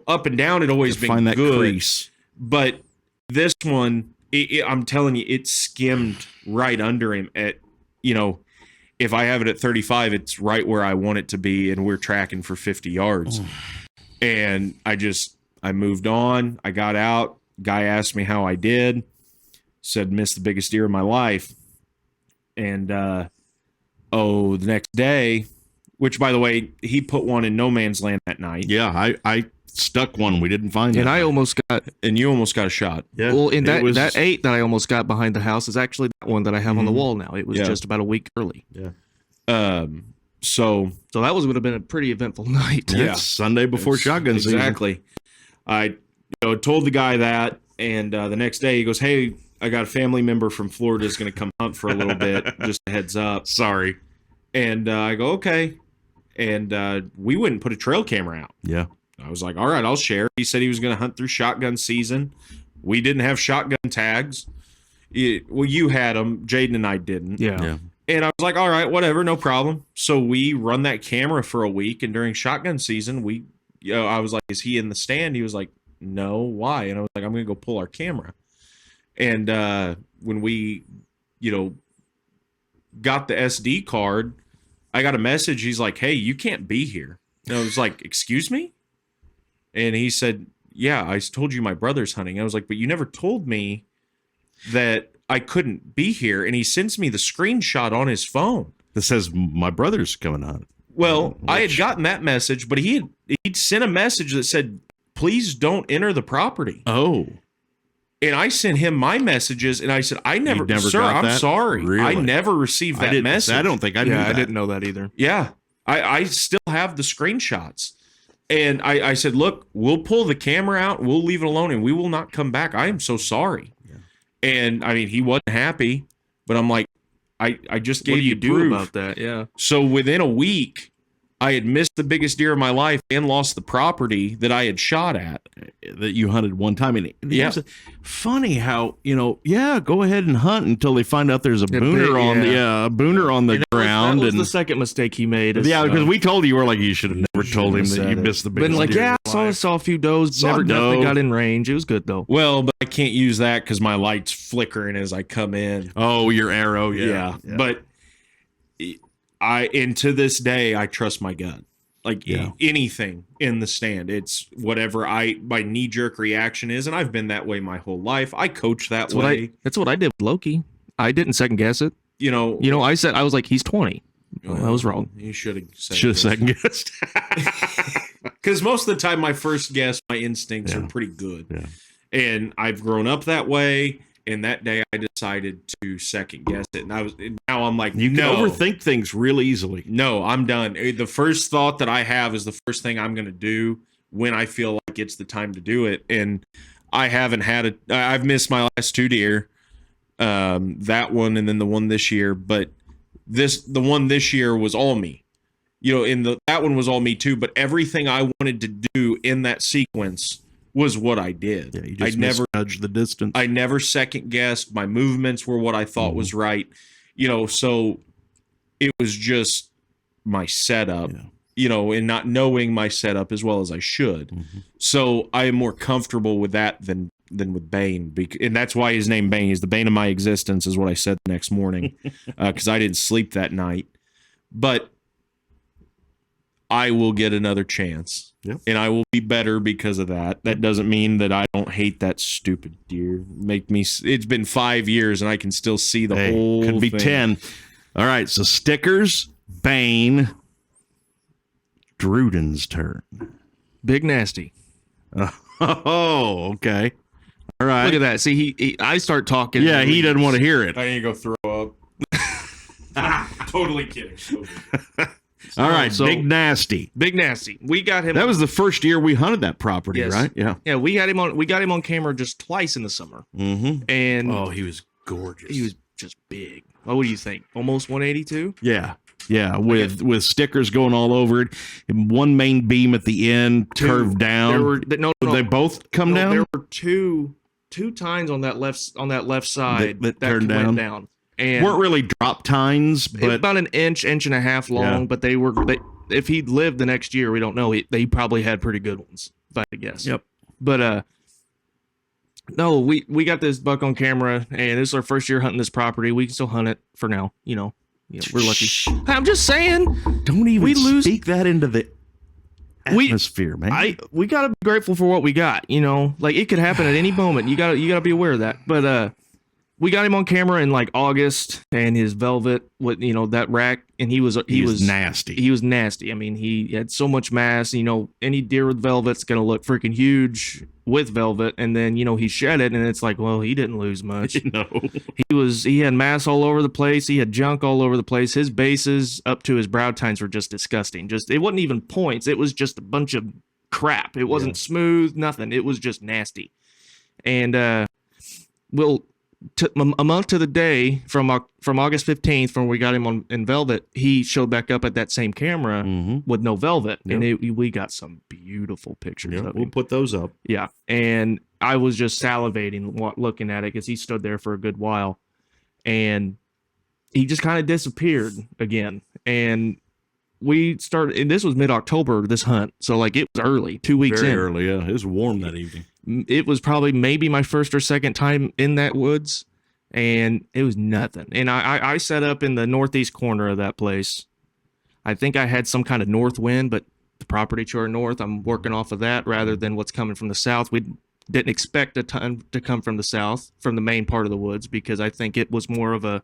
Up and down had always been find that good. crease. But this one, I'm telling you, it skimmed right under him at, if I have it at 35, it's right where I want it to be, and we're tracking for 50 yards. And I moved on. I got out. Guy asked me how I did. Said, missed the biggest deer of my life. And, the next day, which, by the way, he put one in no man's land that night. Yeah, I stuck one. We didn't find it. And I almost got. And you almost got a shot. Yeah. Well, in that 8 that I almost got behind the house is actually that one that I have on the wall now. It was just about a week early. Yeah. So that would have been a pretty eventful night. Yeah. Sunday before shotgun season. Exactly. I told the guy that, and the next day he goes, hey, I got a family member from Florida is going to come hunt for a little bit. Just a heads up. Sorry. And I go, okay. And we went and put a trail camera out. Yeah. I was like, all right, I'll share. He said he was going to hunt through shotgun season. We didn't have shotgun tags. You had them. Jaden and I didn't. Yeah. And I was like, all right, whatever, no problem. So we run that camera for a week. And during shotgun season, I was like, is he in the stand? He was like, no, why? And I was like, I'm going to go pull our camera. And when we, got the SD card, I got a message. He's like, hey, you can't be here. And I was like, excuse me? And he said, yeah, I told you my brother's hunting. I was like, but you never told me that I couldn't be here. And he sends me the screenshot on his phone that says my brother's coming on. Well, I had gotten that message, but he'd sent a message that said, please don't enter the property. Oh. And I sent him my messages, and I said, I never sir, got I'm that? sorry. Really? I never received that message. I don't think I knew that. I didn't know that either. Yeah. I still have the screenshots. And I said, look, we'll pull the camera out, we'll leave it alone, and we will not come back. I am so sorry. Yeah. And I mean, he wasn't happy, but I'm like, I just gave you proof. What do you do about that? Yeah. So within a week, I had missed the biggest deer of my life and lost the property that I had shot at. That you hunted one time. And yeah. It's funny how, go ahead and hunt until they find out there's a booner on the ground. That was the second mistake he made. Because we told you, we're like, you should have never told him that you missed the biggest deer. deer. I saw a few does, nothing got in range. It was good though. Well, but I can't use that because my light's flickering as I come in. Oh, your arrow, yeah. But and to this day, I trust my gut. Like anything in the stand, it's whatever my knee-jerk reaction is, and I've been that way my whole life. I coach that way. That's what I did with Loki. I didn't second guess it. I was like, he's 20. I was wrong. You should have second guessed. Because most of the time, my first guess, my instincts are pretty good. Yeah. And I've grown up that way. And that day, I decided to second guess it. And now I'm like, you can overthink things real easily. No, I'm done. The first thought that I have is the first thing I'm going to do when I feel like it's the time to do it. And I haven't had I've missed my last 2 deer, that one and then the one this year. But the one this year was all me. That one was all me too. But everything I wanted to do in that sequence was what I did. Yeah, you just misjudged the distance. I never second guessed. My movements were what I thought was right. So it was just my setup, and not knowing my setup as well as I should. Mm-hmm. So I am more comfortable with that than with Bane. And that's why his name Bane. He's the bane of my existence is what I said the next morning because I didn't sleep that night. But I will get another chance. Yep. And I will be better because of that. That doesn't mean that I don't hate that stupid deer. It's been 5 years and I can still see the whole could be thing. 10. All right, so stickers, Bane, Druden's turn. Big Nasty. Oh, okay. All right. Look at that. See, I start talking. Yeah, he doesn't want to hear it. I need to go throw up. Totally kidding. All right, so Big Nasty. Big Nasty. We got him. That was the first year we hunted that property, right? Yeah. Yeah, we got him on camera just twice in the summer. Mm-hmm. And he was gorgeous. He was just big. What do you think? Almost 182? Yeah. Yeah, with stickers going all over it, and one main beam at the end curved down. They both come down. There were two tines on that left side that turned went down. And weren't really drop tines, but about an inch and a half long. Yeah. But they if he'd lived the next year, we don't know. They probably had pretty good ones, if I had to guess. Yep. But no, we got this buck on camera, and this is our first year hunting this property. We can still hunt it for now. We're lucky. I'm just saying. Don't even speak that into the atmosphere, man. We gotta be grateful for what we got. Like it could happen at any moment. You gotta be aware of that. But we got him on camera in like August, and his velvet with that rack, and he was nasty. He was nasty. I mean, he had so much mass. Any deer with velvet's gonna look freaking huge with velvet, and then he shed it, and it's like, well, he didn't lose much. He had mass all over the place. He had junk all over the place. His bases up to his brow tines were just disgusting. It wasn't even points. It was just a bunch of crap. It wasn't smooth, nothing. It was just nasty. And a month to the day from August 15th, when we got him in velvet, he showed back up at that same camera with no velvet, and we got some beautiful pictures of him. We'll put those up. Yeah, and I was just salivating looking at it because he stood there for a good while, and he just kind of disappeared again. And we started, and this was mid-October, this hunt, so like it was early, 2 weeks in. Very early, yeah. It was warm that evening. It was probably maybe my first or second time in that woods, and it was nothing. And I set up in the northeast corner of that place. I think I had some kind of north wind, but the property to our north, I'm working off of that rather than what's coming from the south. We'd Didn't expect a ton to come from the south, from the main part of the woods, because I think it was more of a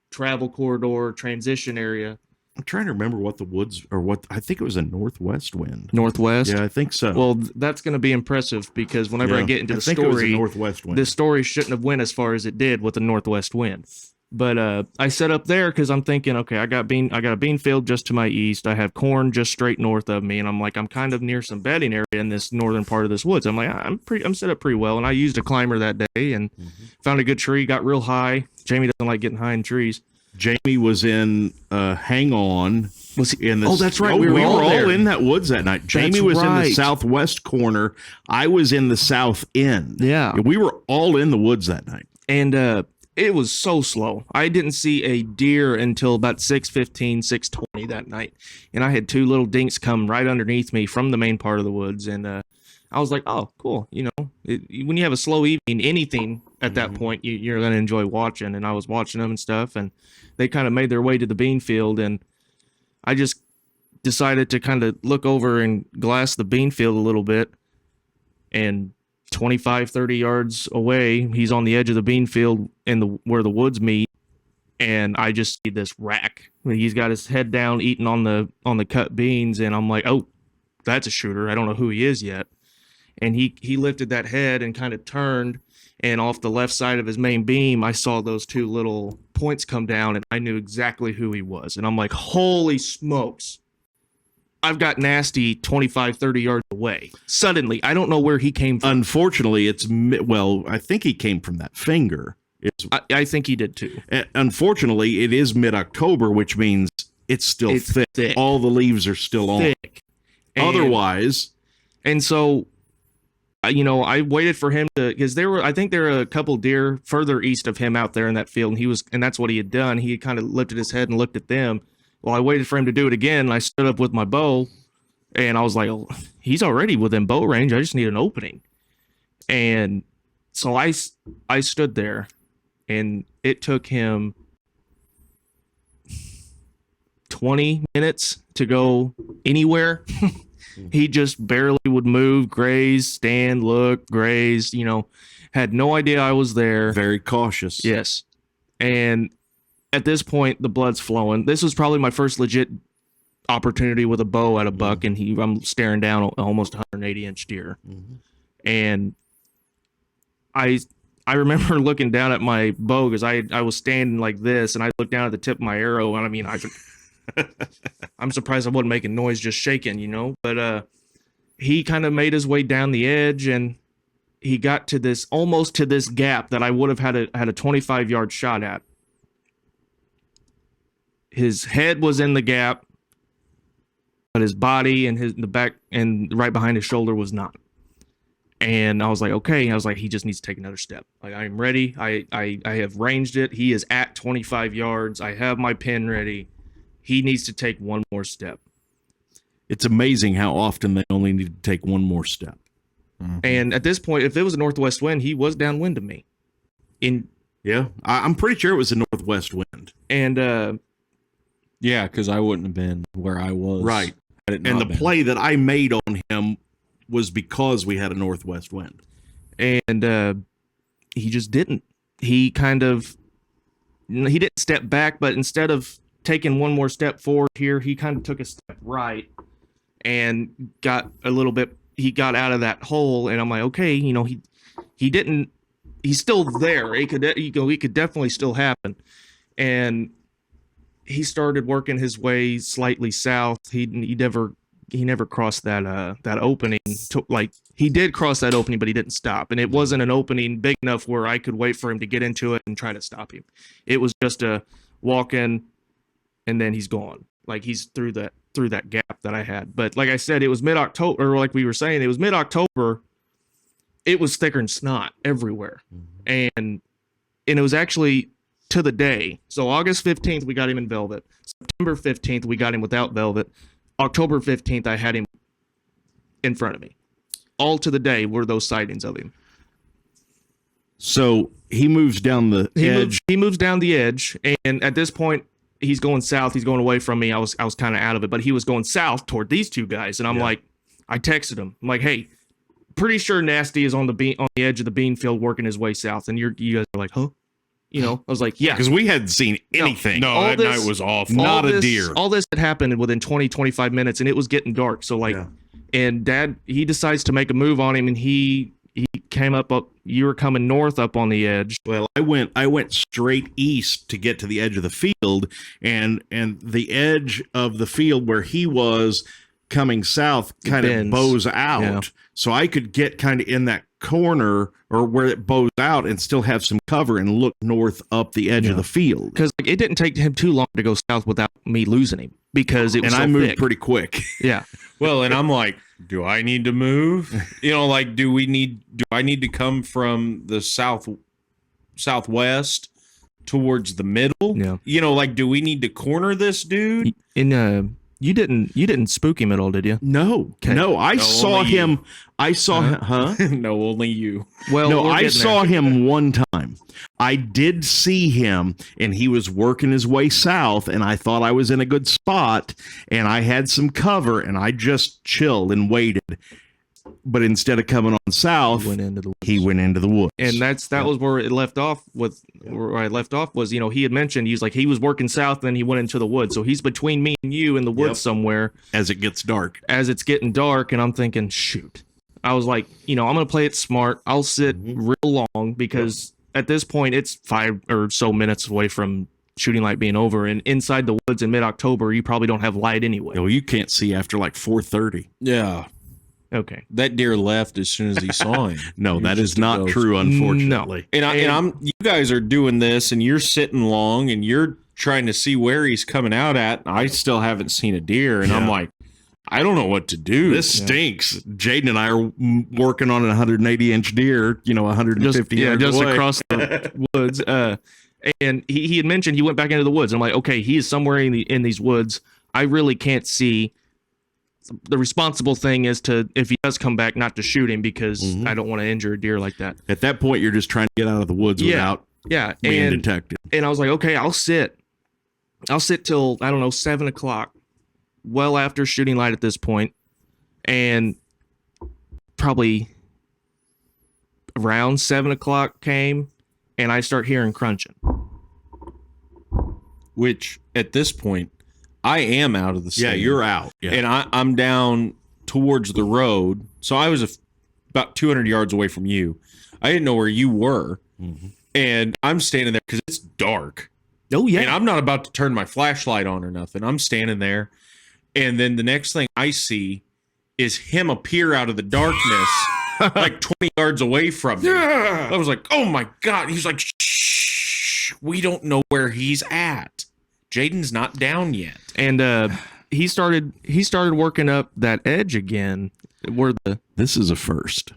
travel corridor transition area. I'm trying to remember what the woods, or what, I think it was a northwest wind. Northwest? Yeah, I think so. Well, that's going to be impressive, because whenever I get into the story, it was a northwest wind. This story shouldn't have went as far as it did with the northwest wind. But I set up there because I'm thinking, okay, I got a bean field just to my east. I have corn just straight north of me, and I'm like, I'm kind of near some bedding area in this northern part of this woods. I'm like, I'm set up pretty well, and I used a climber that day and found a good tree, got real high. Jamie doesn't like getting high in trees. Jamie was in Hang On. Was he in this, oh, that's right. We were all in that woods that night. Jamie was in the southwest corner. I was in the south end. Yeah. We were all in the woods that night. And it was so slow. I didn't see a deer until about 6:15, 6:20 that night. And I had two little dinks come right underneath me from the main part of the woods. And I was like, oh, cool. You know, when you have a slow evening, anything at that point, you're going to enjoy watching. And I was watching them and stuff. And they kind of made their way to the bean field. And I just decided to kind of look over and glass the bean field a little bit. And 25, 30 yards away, he's on the edge of the bean field where the woods meet, and I just see this rack. He's got his head down eating on the cut beans, and I'm like, oh, that's a shooter. I don't know who he is yet. And he lifted that head and kind of turned, and off the left side of his main beam, I saw those two little points come down, and I knew exactly who he was. And I'm like, holy smokes. I've got nasty 25, 30 yards away. Suddenly, I don't know where he came from. Unfortunately, I think he came from that finger. I think he did too. Unfortunately, it is mid-October, which means it's still thick. All the leaves are still on. Otherwise. And so, I waited for him to, because I think there were a couple deer further east of him out there in that field, and that's what he had done. He kind of lifted his head and looked at them. Well, I waited for him to do it again, and I stood up with my bow, and I was like, oh, he's already within bow range. I just need an opening. And so I stood there, and it took him 20 minutes to go anywhere. He just barely would move, graze, stand, look, graze, had no idea I was there. Very cautious. Yes. And at this point, the blood's flowing. This was probably my first legit opportunity with a bow at a buck, and I'm staring down almost 180-inch deer. And I remember looking down at my bow because I was standing like this, and I looked down at the tip of my arrow, and I mean, I'm surprised I wasn't making noise, just shaking, But he kind of made his way down the edge, and he got to almost to this gap that I would have had a 25-yard shot at. His head was in the gap, but his body and the back and right behind his shoulder was not. And I was like, okay. I was like, he just needs to take another step. Like, I'm ready. I have ranged it. He is at 25 yards. I have my pin ready. He needs to take one more step. It's amazing how often they only need to take one more step. And at this point, if it was a northwest wind, he was downwind of me. Yeah, I'm pretty sure it was a northwest wind. And yeah, because I wouldn't have been where I was. Right. And the play that I made on him was because we had a northwest wind. And he just didn't. He didn't step back, but instead of taking one more step forward here, he kind of took a step right and got a little bit, he got out of that hole. And I'm like, okay, he didn't, he's still there. It could definitely still happen. And he started working his way slightly south. He never crossed that opening. He did cross that opening, but he didn't stop. And it wasn't an opening big enough where I could wait for him to get into it and try to stop him. It was just a walk in, and then he's gone. Like, he's through that gap that I had. But like I said, it was mid-October, or like we were saying, it was mid-October. It was thicker than snot everywhere. And it was actually to the day. So August 15th, we got him in velvet. September 15th, we got him without velvet. October 15th, I had him in front of me. All to the day were those sightings of him. So he moves down the edge. He moves down the edge, and at this point, he's going south. He's going away from me. I was kind of out of it, but he was going south toward these two guys, and I'm like, I texted him. I'm like, hey, pretty sure Nasty is on the edge of the bean field working his way south, and you guys are like, huh? You know, I was like, yeah, because we hadn't seen anything. No, that night was awful. Not a deer. All this had happened within 20, 25 minutes, and it was getting dark. So like, and Dad, he decides to make a move on him, and he came up. You were coming north up on the edge. Well, I went straight east to get to the edge of the field, and the edge of the field where he was coming south kind of bows out. Yeah. So I could get kind of in that corner or where it bows out and still have some cover and look north up the edge of the field. Because like, it didn't take him too long to go south without me losing him because it was I moved pretty quick. Yeah. Well, and I'm like, do I need to move? You know, like, do I need to come from the southwest towards the middle? Yeah. You know, like, do we need to corner this dude? You didn't spook him at all, did you? No. Okay. No, I saw him. I saw him. Huh? No, only you. Well, no, I saw him one time. I did see him, and he was working his way south, and I thought I was in a good spot, and I had some cover, and I just chilled and waited. But instead of coming on south, he went into the woods. And that was where it left off with where I left off was, you know, he had mentioned he's like he was working south, then he went into the woods. So he's between me and you in the woods somewhere. As it gets dark. As it's getting dark, and I'm thinking, shoot. I was like, you know, I'm gonna play it smart. I'll sit real long because at this point it's 5 or so minutes away from shooting light being over, and inside the woods in mid-October, you probably don't have light anyway. Well, you can't see after like 4:30. Yeah. Okay. That deer left as soon as he saw him. No, that is not true, unfortunately. No. And you guys are doing this, and you're sitting long, and you're trying to see where he's coming out at. I still haven't seen a deer, and I'm like, I don't know what to do. This stinks. Jaden and I are working on a 180-inch deer, 150 yards just away. Across the woods. And he had mentioned he went back into the woods. I'm like, okay, he is somewhere in these woods. I really can't see. The responsible thing is to, if he does come back, not to shoot him because I don't want to injure a deer like that. At that point, you're just trying to get out of the woods without being detected. And I was like, okay, I'll sit till, I don't know, 7 o'clock, well after shooting light at this point, and probably around 7 o'clock came, and I start hearing crunching. Which, at this point, I am out of the stand. Yeah, you're out. Yeah. And I'm down towards the road. So I was about 200 yards away from you. I didn't know where you were. Mm-hmm. And I'm standing there because it's dark. Oh, yeah. And I'm not about to turn my flashlight on or nothing. I'm standing there. And then the next thing I see is him appear out of the darkness like 20 yards away from me. Yeah. I was like, oh, my God. He's like, shh, we don't know where he's at. Jaden's not down yet. And he started working up that edge again. This is a first.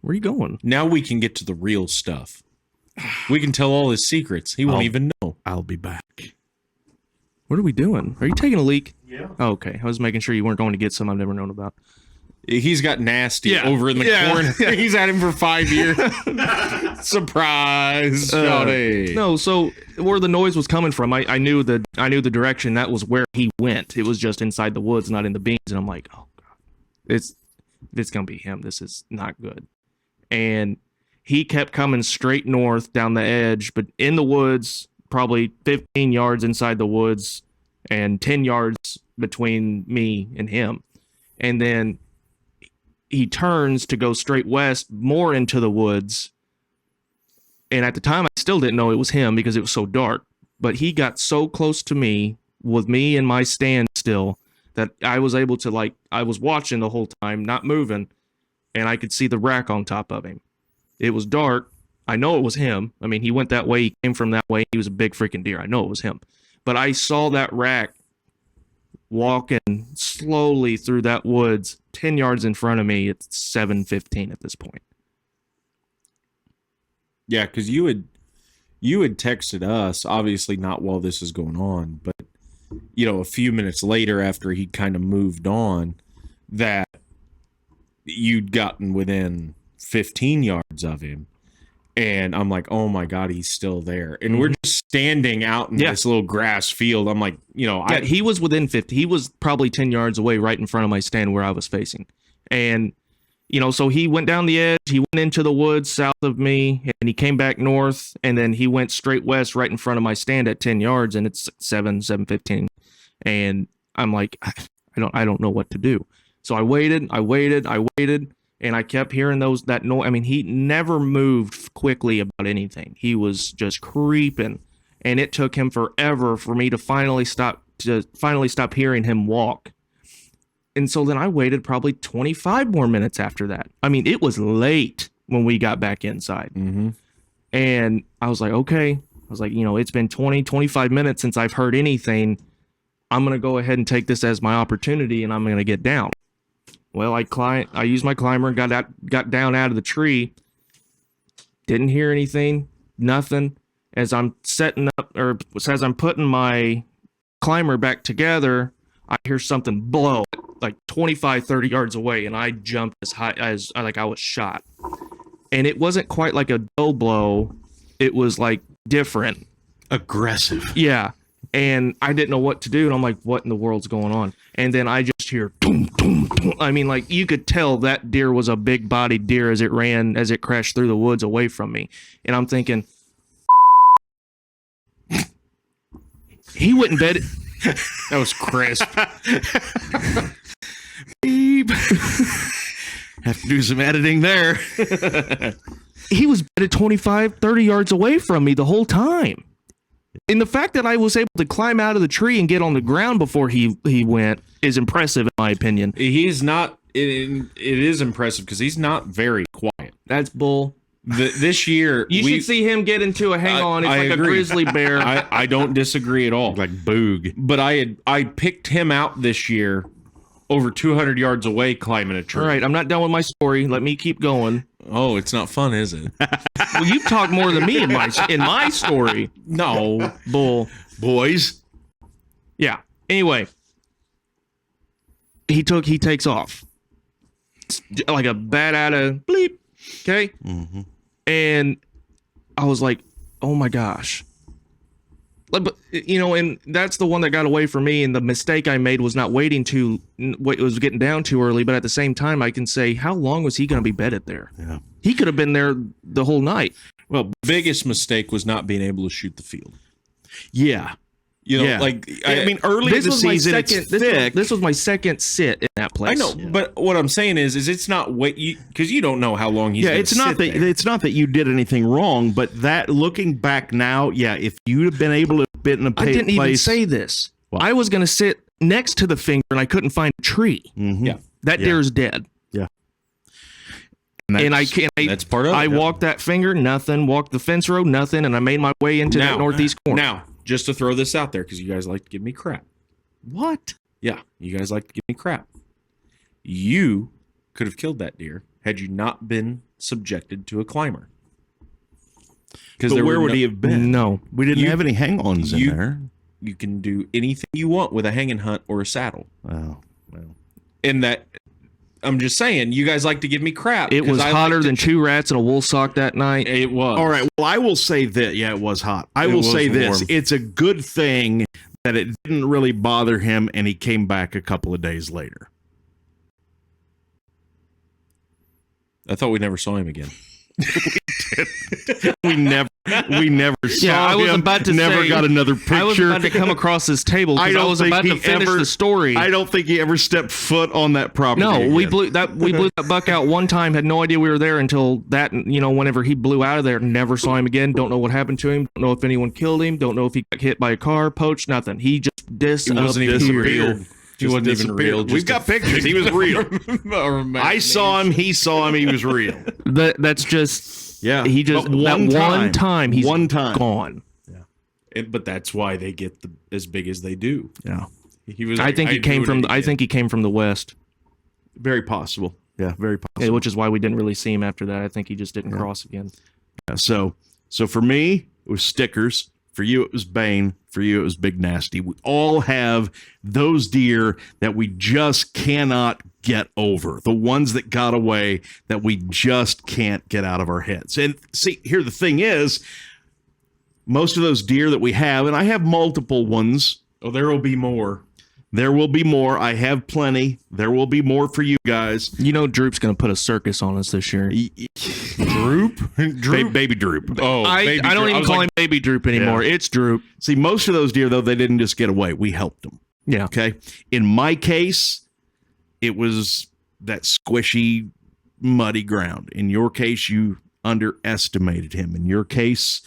Where are you going? Now we can get to the real stuff. We can tell all his secrets. He won't even know. I'll be back. What are we doing? Are you taking a leak? Yeah. Oh, okay. I was making sure you weren't going to get some I've never known about. He's got Nasty over in the corner. Yeah. He's had him for 5 years. Surprise, Johnny. No, so where the noise was coming from, I knew the direction. That was where he went. It was just inside the woods, not in the beans. And I'm like, oh God, it's gonna be him. This is not good. And he kept coming straight north down the edge, but in the woods, probably 15 yards inside the woods, and 10 yards between me and him. And then he turns to go straight west, more into the woods. And at the time, I still didn't know it was him because it was so dark. But he got so close to me, with me in my stand still, that I was able to, I was watching the whole time, not moving, and I could see the rack on top of him. It was dark. I know it was him. I mean, he went that way. He came from that way. He was a big freaking deer. I know it was him. But I saw that rack walking slowly through that woods 10 yards in front of me at 7:15 at this point. Yeah, because you had texted us, obviously not while this is going on, but a few minutes later after he kind of moved on, that you'd gotten within 15 yards of him. And I'm like, oh my God, he's still there. And we're just standing out in this little grass field. I'm like, he was within 50. He was probably 10 yards away right in front of my stand where I was facing. And So he went down the edge, he went into the woods south of me, and he came back north, and then he went straight west right in front of my stand at 10 yards, and it's 7:15. And I'm like, I don't know what to do. So I waited, and I kept hearing that noise. I mean, he never moved quickly about anything. He was just creeping, and it took him forever for me to finally stop hearing him walk. And so then I waited probably 25 more minutes after that. I mean, it was late when we got back inside. Mm-hmm. And I was like, okay. I was like, it's been 25 minutes since I've heard anything. I'm going to go ahead and take this as my opportunity, and I'm going to get down. Well, I used my climber and got down out of the tree. Didn't hear anything, nothing. As I'm as I'm putting my climber back together, I hear something blow like 25, 30 yards away, and I jumped as high as I was shot. And it wasn't quite like a dull blow. It was like different. Aggressive. Yeah. And I didn't know what to do, and I'm like, what in the world's going on? And then I just hear boom, boom, boom. I mean, like, you could tell that deer was a big-bodied deer as it crashed through the woods away from me. And I'm thinking, he wouldn't bet it. That was crisp. Beep. Have to do some editing there. He was bedded 25, 30 yards away from me the whole time. And the fact that I was able to climb out of the tree and get on the ground before he went is impressive, in my opinion. He's not. It is impressive because he's not very quiet. That's bull. This year, you should see him get into a hang-on. It's like agree. A grizzly bear. I don't disagree at all. Like Boog. But I picked him out this year over 200 yards away climbing a tree. All right, I'm not done with my story. Let me keep going. Oh, it's not fun, is it? Well, you've talked more than me in my story. No. Bull. Boys. Yeah. Anyway, he takes off. Like a bat out of bleep. Okay? Mm-hmm. And I was like, oh my gosh. But, and that's the one that got away from me. And the mistake I made was not waiting it was getting down too early. But at the same time, I can say, how long was he going to be bedded there? Yeah. He could have been there the whole night. Well, biggest mistake was not being able to shoot the field. Yeah. I mean, early in the season, this was my second sit in that place. I know, but what I'm saying is it's not because you don't know how long he's. Yeah, it's not that you did anything wrong, but that looking back now, yeah, if you'd have been able to bit in a place, I didn't even say this. What? I was going to sit next to the finger, and I couldn't find a tree. Mm-hmm. Yeah, that deer's dead. Yeah, and that's part of it. I walked that finger, nothing. Walked the fence row, nothing, and I made my way into that northeast corner. Now, just to throw this out there, because you guys like to give me crap. What? Yeah, you guys like to give me crap. You could have killed that deer had you not been subjected to a climber. Because where would he have been? No, we didn't have any hang-ons in there. You can do anything you want with a hanging hunt or a saddle. Oh, well. And that, I'm just saying, you guys like to give me crap. It was hotter than 2 rats in a wool sock that night. It was. All right. Well, I will say that. Yeah, it was hot. I will say this. It's a good thing that it didn't really bother him, and he came back a couple of days later. I thought we never saw him again. we never saw him. I was about to got another picture. I was about to come across his table because I was about to finish the story. I don't think he ever stepped foot on that property. No, again. we blew that buck out one time. Had no idea we were there until that. Whenever he blew out of there, never saw him again. Don't know what happened to him. Don't know if anyone killed him. Don't know if he got hit by a car, poached, nothing. He just disappeared. He wasn't even real. We've got pictures. He was real. I saw him. He saw him. He was real. That's just He just one time he's gone. Yeah, but that's why they get as big as they do. Yeah, he was. I think he came from the west. Very possible. Yeah, very possible. Yeah, which is why we didn't really see him after that. I think he just didn't cross again. Yeah, so for me, it was Stickers. For you, it was Bane. For you, it was Big Nasty. We all have those deer that we just cannot get over. The ones that got away that we just can't get out of our heads. And see, here the thing is, most of those deer that we have, and I have multiple ones. Oh, there will be more. There will be more. I have plenty. There will be more for you guys. You know, Droop's going to put a circus on us this year. Droop? Baby Droop. Oh, I don't even call him Baby Droop anymore. Yeah. It's Droop. See, most of those deer, though, they didn't just get away. We helped them. Yeah. Okay. In my case, it was that squishy, muddy ground. In your case, you underestimated him. In your case,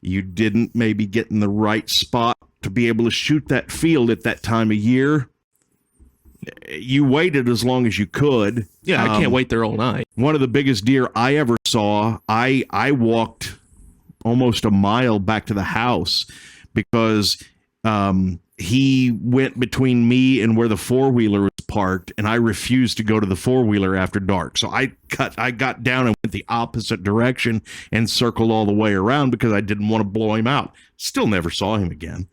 you didn't maybe get in the right spot to be able to shoot that field at that time of year. You waited as long as you could. Yeah, I can't wait there all night. One of the biggest deer I ever saw, I walked almost a mile back to the house because he went between me and where the four-wheeler was parked, and I refused to go to the four-wheeler after dark. So I got down and went the opposite direction and circled all the way around because I didn't want to blow him out. Still never saw him again.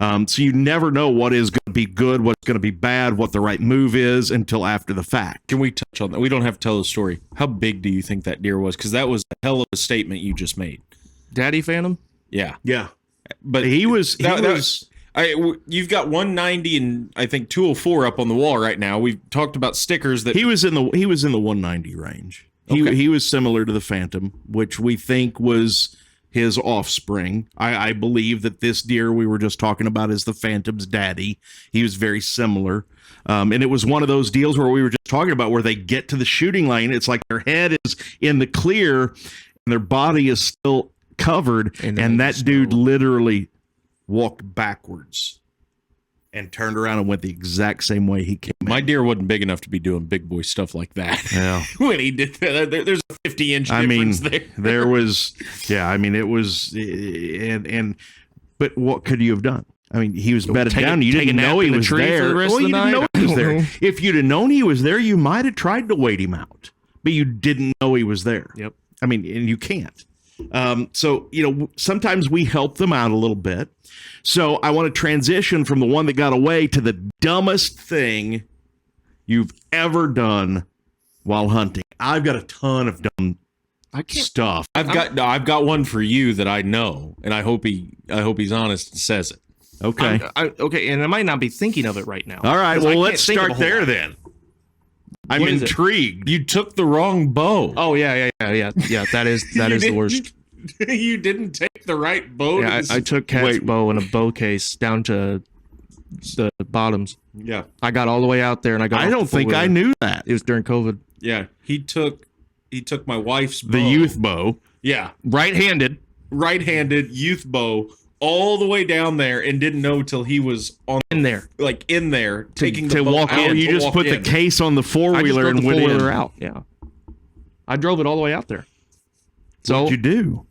So you never know what is going to be good, what's going to be bad, what the right move is until after the fact. Can we touch on that? We don't have to tell the story. How big do you think that deer was? Because that was a hell of a statement you just made. Daddy Phantom? Yeah. Yeah. But you've got 190 and I think 204 up on the wall right now. We've talked about stickers that he was in the 190 range. He was similar to the Phantom, which we think was his offspring. I believe that this deer we were just talking about is the Phantom's daddy. He was very similar. And it was one of those deals where we were just talking about where they get to the shooting lane. It's like their head is in the clear and their body is still covered. And that dude literally walked backwards and turned around and went the exact same way he came in. My deer wasn't big enough to be doing big boy stuff like that. Yeah. When he did that, there's a 50-inch difference there. There was, it was, but what could you have done? I mean, he was bedded down. You didn't know he was there. Well, you didn't know he was there. If you'd have known he was there, you might have tried to wait him out, but you didn't know he was there. Yep. I mean, and you can't. So, sometimes we help them out a little bit. So I want to transition from the one that got away to the dumbest thing you've ever done while hunting. I've got a ton of dumb stuff. I've got one for you that I know, and I hope he's honest and says it. Okay. Okay, and I might not be thinking of it right now. All right, well, let's start there then. I'm intrigued. You took the wrong bow. Oh, yeah. That is the worst. You didn't take the right bow. Yeah, I took Cat's bow in a bow case down to the bottoms. Yeah. I got all the way out there, and I don't think I knew that. It was during COVID. Yeah, he took my wife's bow. The youth bow. Yeah. Right-handed youth bow all the way down there and didn't know till he was taking the bow walk out. Oh, you just put the case on the four-wheeler and went in. Out. Yeah. I drove it all the way out there. So what'd you do?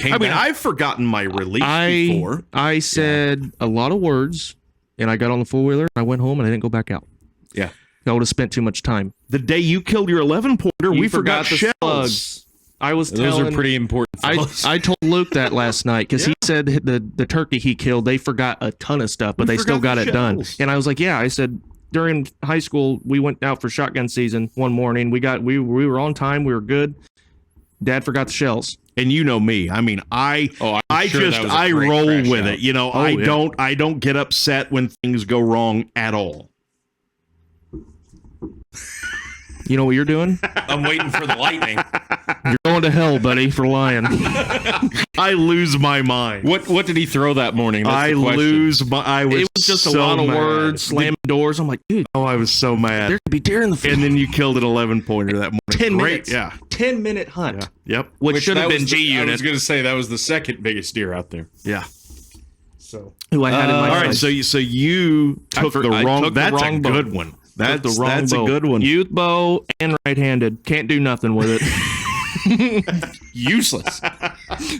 I've forgotten my release before. I said a lot of words, and I got on the four-wheeler, I went home, and I didn't go back out. Yeah. I would have spent too much time. The day you killed your 11-pointer, we forgot the shells. Slugs. Those are pretty important. I told Luke that last night because he said the turkey he killed, they forgot a ton of stuff, but they still got it done. And I was like, yeah. I said during high school we went out for shotgun season one morning. We were on time. We were good. Dad forgot the shells. And you know me. I mean, I roll with it. I don't get upset when things go wrong at all. You know what you're doing? I'm waiting for the lightning. You're going to hell, buddy, for lying. I lose my mind. What did he throw that morning? It was just so a lot of mad. words, slamming doors. I'm like, dude. Oh, I was so mad. There could be deer in the field. And then you killed an 11-pointer that morning. 10 minutes. Yeah. 10-minute hunt. Yeah. Yep. Which should have been G unit. I was going to say that was the second biggest deer out there. Yeah. So. Who I had in my all right. So you took the wrong. That's a good one. That's a good one. Youth bow and right-handed. Can't do nothing with it. Useless.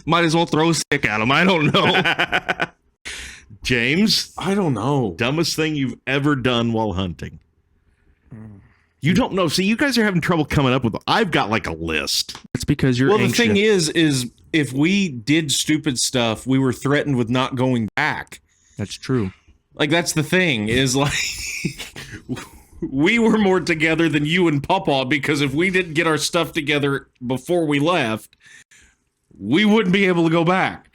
Might as well throw a stick at him. I don't know. James? I don't know. Dumbest thing you've ever done while hunting? You don't know. See, you guys are having trouble coming up with it. I've got like a list. It's because you're Well, ancient. the thing is if we did stupid stuff, we were threatened with not going back. That's true. Like, that's the thing, is like... We were more together than you and Pawpaw, because if we didn't get our stuff together before we left, we wouldn't be able to go back.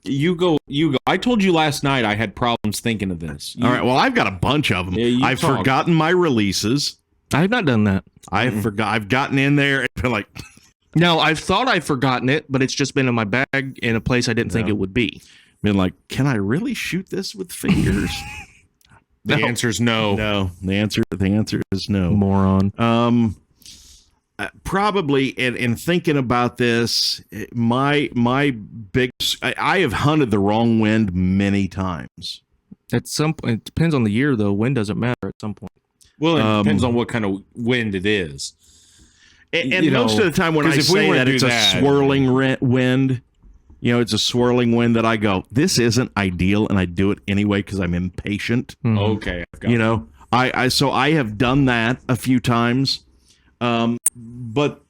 You go. I told you last night I had problems thinking of this. All right. Well, I've got a bunch of them. Yeah, I've forgotten my releases. I have not done that. I've gotten in there and been like, no, I've thought I've forgotten it, but it's just been in my bag in a place I didn't think it would be. been like, can I really shoot this with fingers? The answer is no. No. The answer is no. Moron. Probably in thinking about this, my biggest, I have hunted the wrong wind many times. At some point, it depends on the year, though. Wind doesn't matter at some point. Well, it depends on what kind of wind it is. And most of the time when I say that it's a swirling wind, it's a swirling wind that I go, this isn't ideal, and I do it anyway because I'm impatient. Mm-hmm. Okay. So I have done that a few times. But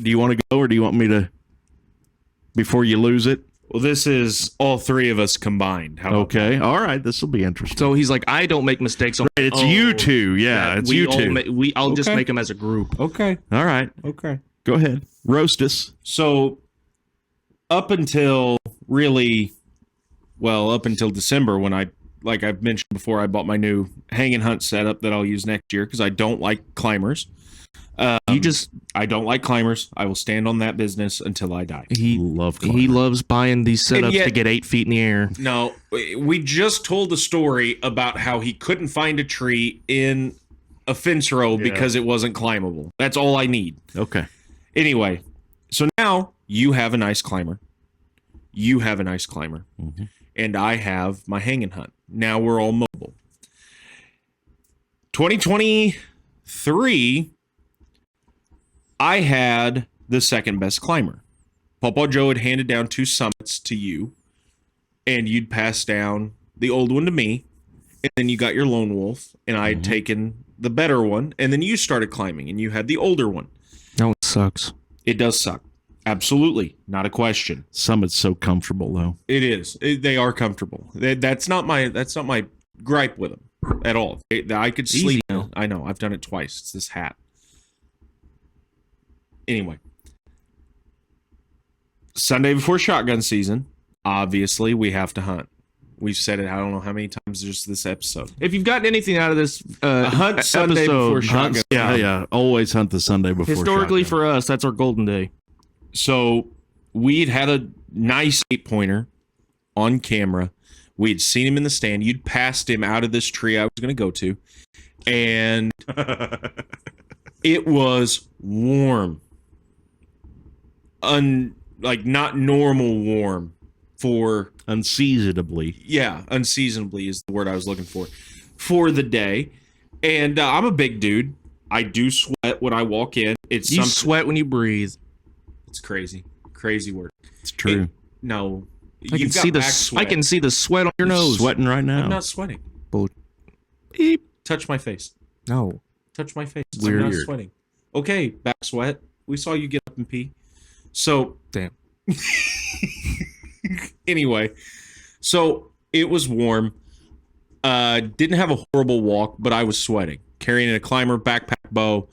do you want to go, or do you want me to, before you lose it? Well, this is all three of us combined. Okay. All right. This will be interesting. So he's like, I don't make mistakes. It's you two. Yeah, it's you two. I'll just make them as a group. Okay. All right. Okay. Go ahead. Roast us. So up until December, when like I've mentioned before, I bought my new hang and hunt setup that I'll use next year because I don't like climbers. I don't like climbers. I will stand on that business until I die. He loves buying these setups to get 8 feet in the air. No, we just told the story about how he couldn't find a tree in a fence row because it wasn't climbable. That's all I need. Okay. Anyway, so now you have a nice climber. Mm-hmm. And I have my hang and hunt. Now we're all mobile. 2023, I had the second best climber. Pawpaw Joe had handed down 2 summits to you, and you'd passed down the old one to me, and then you got your lone wolf, and I had taken the better one, and then you started climbing, and you had the older one. That one sucks. It does suck. Absolutely. Not a question. Summit's so comfortable, though. It is. They are comfortable. That's not my gripe with them at all. I could sleep. I know. I've done it twice. It's this hat. Anyway, Sunday before shotgun season, obviously we have to hunt. We've said it, I don't know how many times just this episode. If you've gotten anything out of this hunt Sunday before shotgun. Yeah. Always hunt the Sunday before Historically shotgun. For us, that's our golden day. So we'd had a nice 8-pointer on camera. We'd seen him in the stand. You'd passed him out of this tree I was going to go to. And it was warm. Not normal warm for unseasonably. Yeah, unseasonably is the word I was looking for the day. And I'm a big dude. I do sweat when I walk in. You sweat when you breathe. It's crazy word. It's true. No, I can see the sweat on your nose. Sweating right now. I'm not sweating. Beep. Touch my face. No. Touch my face. Weird. I'm not sweating. Okay, back sweat. We saw you get up and pee. So damn. Anyway, so it was warm. Didn't have a horrible walk, but I was sweating, carrying a climber backpack bow,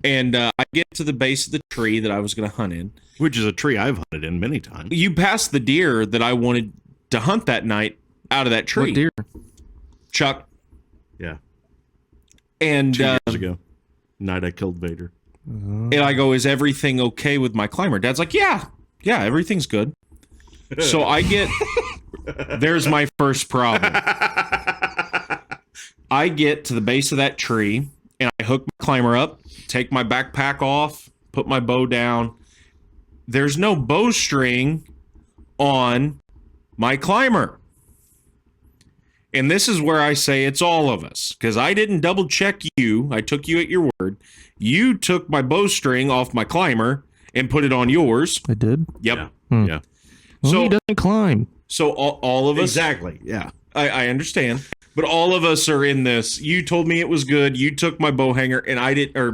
and I get to the base of the tree that I was going to hunt in, which is a tree I've hunted in many times. You passed the deer that I wanted to hunt that night out of that tree. What deer? Chuck. Yeah. And 2 years ago, night I killed Vader. And I go, is everything okay with my climber? Dad's like, yeah, everything's good. So I get, there's my first problem. I get to the base of that tree and I hook my climber up, take my backpack off, put my bow down. There's no bowstring on my climber. And this is where I say it's all of us, because I didn't double check you. I took you at your word. You took my bowstring off my climber and put it on yours. I did? Yep. Yeah. Well, he doesn't climb. So all of us. Exactly. Yeah. I understand. But all of us are in this. You told me it was good. You took my bow hanger and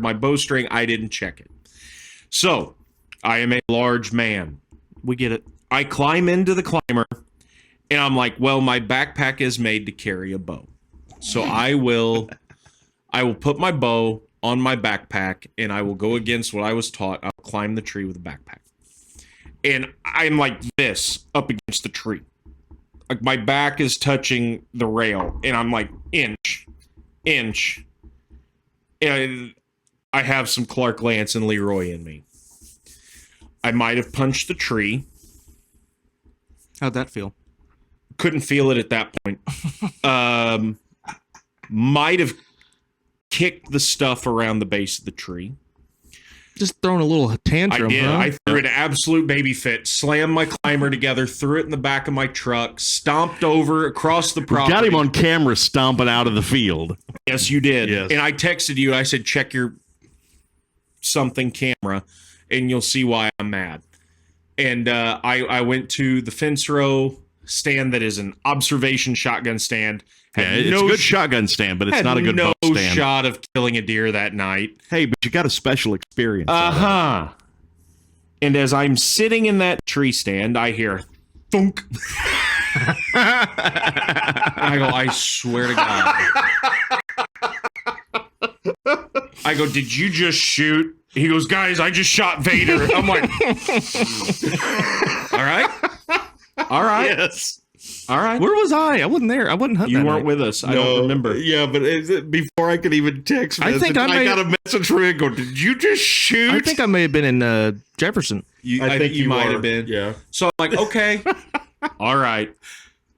my bowstring. I didn't check it. So I am a large man. We get it. I climb into the climber. And I'm like, well, my backpack is made to carry a bow. So I will put my bow on my backpack and I will go against what I was taught. I'll climb the tree with a backpack. And I'm like this up against the tree. like my back is touching the rail, and I'm like inch. And I have some Clark Lance and Leroy in me. I might have punched the tree. How'd that feel? Couldn't feel it at that point. Might have kicked the stuff around the base of the tree. Just throwing a little tantrum. I did. Huh? I threw an absolute baby fit, slammed my climber together, threw it in the back of my truck, stomped over across the property. Got him on camera stomping out of the field. Yes, you did. Yes. And I texted you. I said, check your something camera, and you'll see why I'm mad. And I went to the fence row stand that is an observation shotgun stand. Yeah, it's a good shotgun stand, but it's not a good bow stand. No shot of killing a deer that night. Hey, but you got a special experience. Uh-huh. And as I'm sitting in that tree stand, I hear thunk. I go, I swear to God. I go, did you just shoot? He goes, guys, I just shot Vader. I'm like, all right. Yes. All right. Where was I? I wasn't there. I wasn't hunting. You weren't with us. I don't remember. Yeah, but before I could even text message, I got a message from him. Go, did you just shoot? I think I may have been in Jefferson. I think you might have been. Yeah. So I'm like, okay, all right,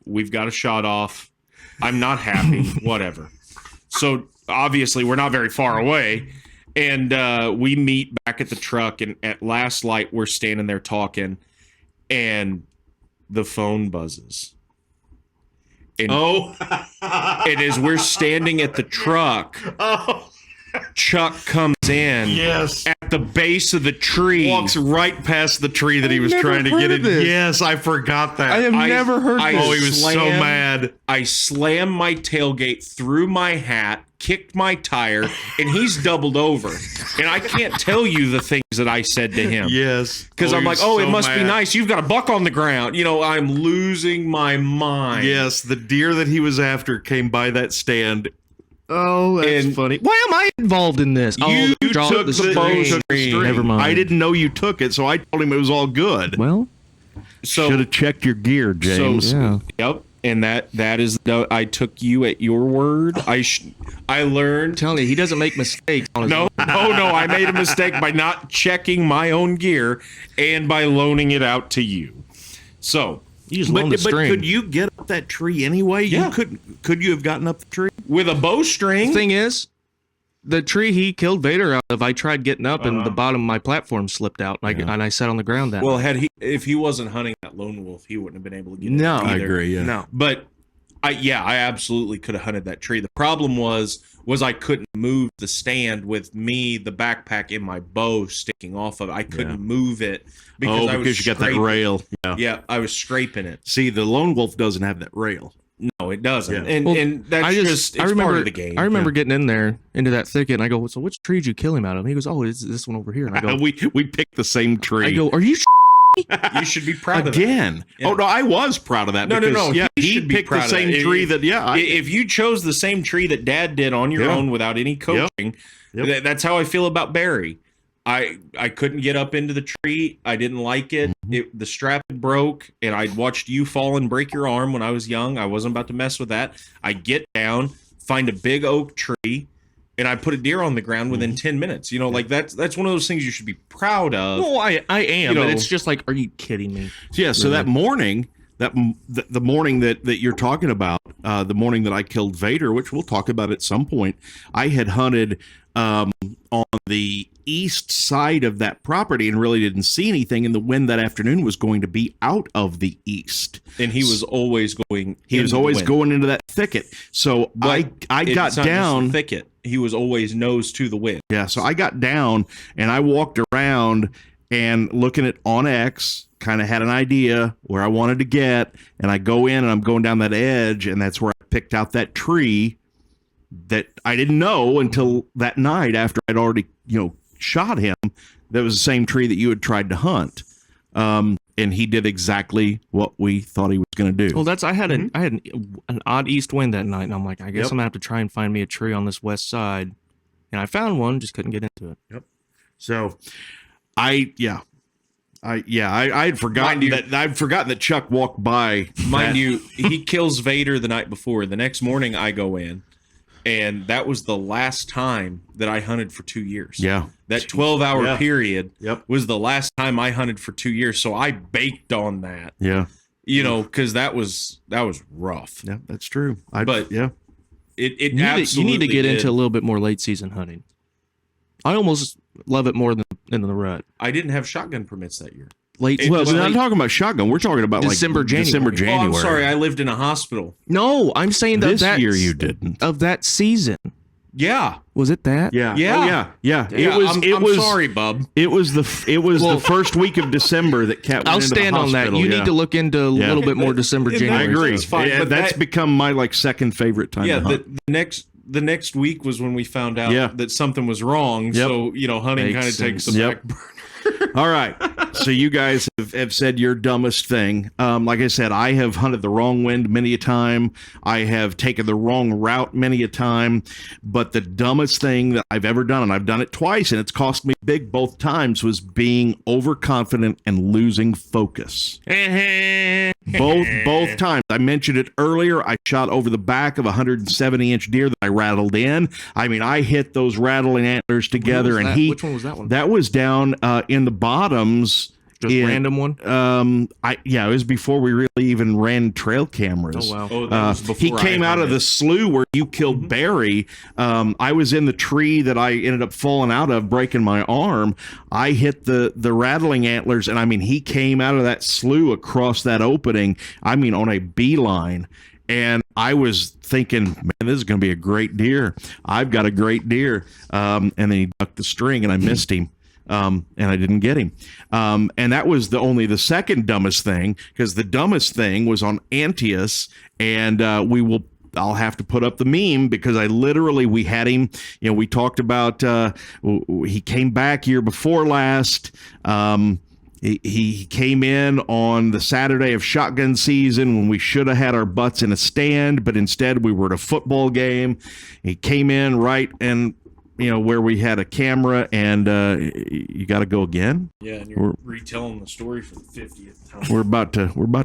we've got a shot off. I'm not happy. Whatever. So obviously we're not very far away, and we meet back at the truck, and at last light we're standing there talking, and the phone buzzes. And, and as we're standing at the truck, Chuck comes in. Yes. At the base of the tree. Walks right past the tree that he was trying to get in. Yes, I forgot that. I have never heard this. Oh, he was so mad. I slammed my tailgate through my hat, kicked my tire, and he's doubled over. And I can't tell you the things that I said to him. Yes. Because I'm like, it must be nice. You've got a buck on the ground. You know, I'm losing my mind. Yes, the deer that he was after came by that stand. Oh, that's funny. Why am I involved in this? You took the string. Never mind. I didn't know you took it, so I told him it was all good. Well, should have checked your gear, James. Yep. And that is I took you at your word. I learned. I'm telling you, he doesn't make mistakes. No. I made a mistake by not checking my own gear and by loaning it out to you. So, but could you get up that tree anyway? Yeah. Could you have gotten up the tree with a bowstring? The thing is, the tree he killed Vader out of, I tried getting up, and the bottom of my platform slipped out, and I sat on the ground. If he wasn't hunting that lone wolf, he wouldn't have been able to get it. No, either. I agree. Yeah. No, but I absolutely could have hunted that tree. The problem was I couldn't move the stand with me, the backpack in my bow sticking off of it. I couldn't move it because you got that rail. Yeah, I was scraping it. See, the lone wolf doesn't have that rail. No, it doesn't. Yeah. And that's it's part of the game. I remember getting in there into that thicket, and I go, so which tree did you kill him out of? And he goes, oh, it's this one over here. And I go, we picked the same tree. I go, are you You should be proud again. Of that. Yeah. Oh no, I was proud of that. No. Yeah, he picked the same tree that. Yeah, if you chose the same tree that Dad did on your own without any coaching, that's how I feel about Barry. I couldn't get up into the tree. I didn't like it. The strap broke, and I'd watched you fall and break your arm when I was young. I wasn't about to mess with that. I get down, find a big oak tree, and I put a deer on the ground within 10 minutes. You know, like that's one of those things you should be proud of. Well, I am, but it's just like, are you kidding me? Yeah. So that morning, the morning that you're talking about, the morning that I killed Vader, which we'll talk about at some point, I had hunted on the east side of that property and really didn't see anything, and the wind that afternoon was going to be out of the east, and he was always going going into that thicket. So I got down the thicket. He was always nose to the wind. Yeah, so I got down and I walked around and looking at OnX, kind of had an idea where I wanted to get, and I go in and I'm going down that edge, and that's where I picked out that tree that I didn't know until that night after I'd already, shot him. That was the same tree that you had tried to hunt. And he did exactly what we thought he was going to do. Well, I had an odd east wind that night, and I'm like, I guess I'm going to have to try and find me a tree on this west side. And I found one, just couldn't get into it. Yep. So I'd forgotten I'd forgotten that Chuck walked by. Mind you, he kills Vader the night before. The next morning, I go in, and that was the last time that I hunted for 2 years. Yeah, that 12-hour period was the last time I hunted for 2 years. So I baked on that. Yeah, because that was rough. Yeah, that's true. It you need to get into a little bit more late season hunting. I almost love it more than in the rut. I didn't have shotgun permits that year. We're not talking about shotgun. We're talking about December, January. Oh, I'm sorry. I lived in a hospital. No, I'm saying that this year you didn't. Of that season. Yeah. Was it that? Yeah. Yeah. It was. I'm sorry, bub. It was the first week of December that Cat. I'll stand on that. You need to look into a little bit more December, January. I agree. It's fine, but that's become my second favorite time. Yeah. To hunt. The next week was when we found out that something was wrong. Yep. So hunting kind of takes the back burner. All right. So you guys have said your dumbest thing. Like I said, I have hunted the wrong wind many a time. I have taken the wrong route many a time. But the dumbest thing that I've ever done, and I've done it twice, and it's cost me big both times, was being overconfident and losing focus. Both times. I mentioned it earlier. I shot over the back of a 170-inch deer that I rattled in. I mean, I hit those rattling antlers together, and which one was that one? That was down in the bottoms. Just random one? It was before we really even ran trail cameras. Oh, wow. That was before he came out of the slough where you killed Barry. I was in the tree that I ended up falling out of, breaking my arm. I hit the rattling antlers, and I mean, he came out of that slough across that opening, I mean, on a beeline. And I was thinking, man, this is going to be a great deer. I've got a great deer. And then he ducked the string, and I missed him. And I didn't get him. And that was only the second dumbest thing, because the dumbest thing was on Antius, and I'll have to put up the meme, because we had him, we talked about, he came back year before last. He came in on the Saturday of shotgun season when we should have had our butts in a stand, but instead we were at a football game. He came in right and where we had a camera, and you got to go again. Yeah, and you're retelling the story for the 50th time. We're about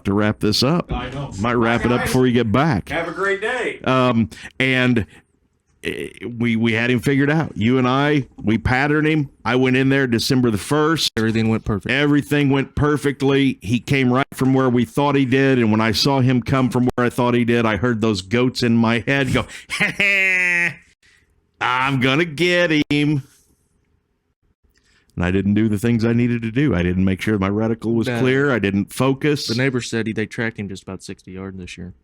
to wrap this up. I know. Might wrap it up before you get back. Have a great day. And we had him figured out. You and we patterned him. I went in there December the 1st. Everything went perfect. Everything went perfectly. He came right from where we thought he did, and when I saw him come from where I thought he did, I heard those goats in my head go, I'm gonna get him. And I didn't do the things I needed to do. I didn't make sure my reticle was clear. I didn't focus. The neighbor said they tracked him just about 60 yards this year.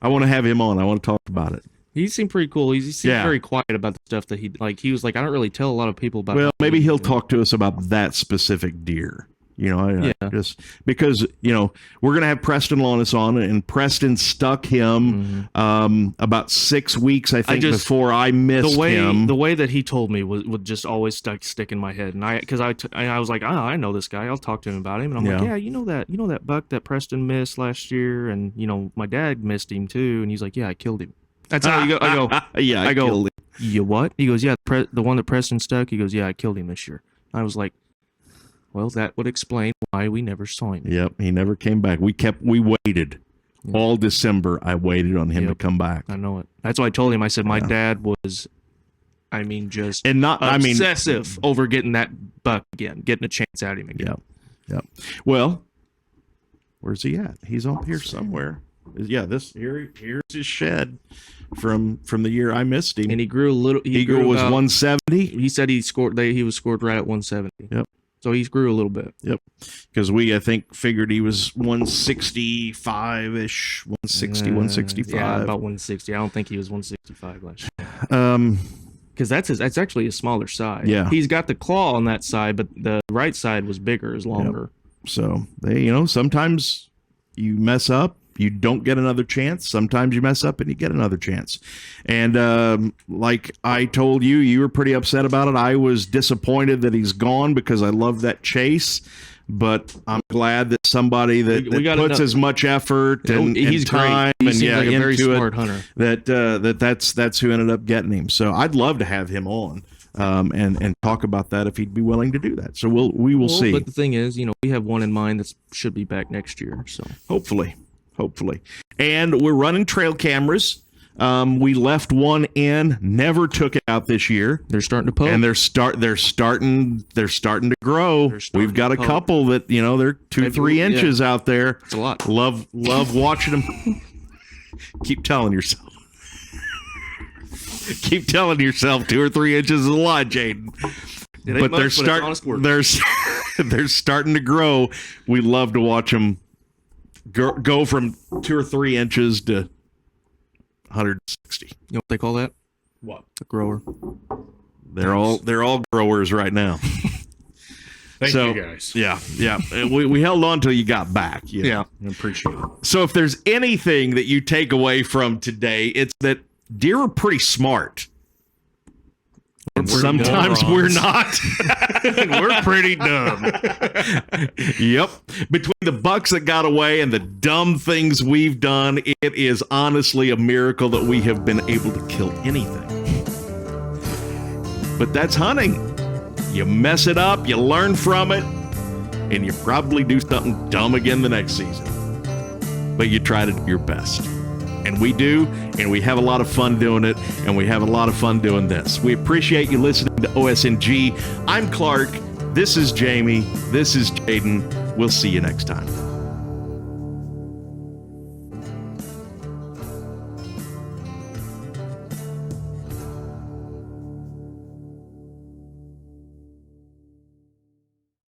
I want to have him on. I want to talk about it. He seemed pretty cool. He seemed very quiet about the stuff that he was like, I don't really tell a lot of people about. Well, maybe he'll talk to us about that specific deer. Just because, we're going to have Preston Lonis on, and Preston stuck him about 6 weeks, I think, before I missed him. The way that he told me would just always stick in my head. And I was like, I know this guy. I'll talk to him about him. And I'm like, yeah, you know that buck that Preston missed last year, and, my dad missed him too. And he's like, yeah, I killed him. That's how you go. I go, yeah, I go, killed him. You what? He goes, yeah, the one that Preston stuck. He goes, yeah, I killed him this year. I was like, well, that would explain why we never saw him. Yep, he never came back. We waited. Yep. All December, I waited on him to come back. I know it. That's why I told him. I said, my dad was, just obsessive over getting that buck again, getting a chance at him again. Yep. Well, where's he at? He's up here somewhere. Yeah, here's his shed from the year I missed him. And he grew a little. Eagle was 170. He said he was scored right at 170. Yep. So he grew a little bit. Yep. Because I think, figured he was 165-ish, 160, 165. Yeah, about 160. I don't think he was 165 last year. Because that's actually a smaller side. Yeah. He's got the claw on that side, but the right side was bigger, is longer. Yep. So, sometimes you mess up. You don't get another chance. Sometimes you mess up and you get another chance. And like I told you, you were pretty upset about it. I was disappointed that he's gone, because I love that chase. but I'm glad that somebody that puts as much effort and time and like a very smart hunter. That's who ended up getting him. So I'd love to have him on and talk about that if he'd be willing to do that. So we will see. But the thing is, we have one in mind that should be back next year. So hopefully, and we're running trail cameras. We left one in, never took it out this year. They're starting to poke, and they're starting to grow. We've got a couple that they're 2-3 inches out there. It's a lot. Love watching them. Keep telling yourself. Keep telling yourself 2 or 3 inches is a lot, Jaden. But they're starting to grow. We love to watch them go from 2 or 3 inches to 160. You know what they call that? What? A grower. They're all growers right now. Thank you guys. Yeah. We held on till you got back. Yeah. I appreciate it. So if there's anything that you take away from today, it's that deer are pretty smart. And sometimes we're not. We're pretty dumb. Yep. Between the bucks that got away and the dumb things we've done, it is honestly a miracle that we have been able to kill anything. But that's hunting. You mess it up, you learn from it, and you probably do something dumb again the next season. But you try to do your best. And we do, and we have a lot of fun doing it, and we have a lot of fun doing this. We appreciate you listening to OSNG. I'm Clark. This is Jamie. This is Jaden. We'll see you next time.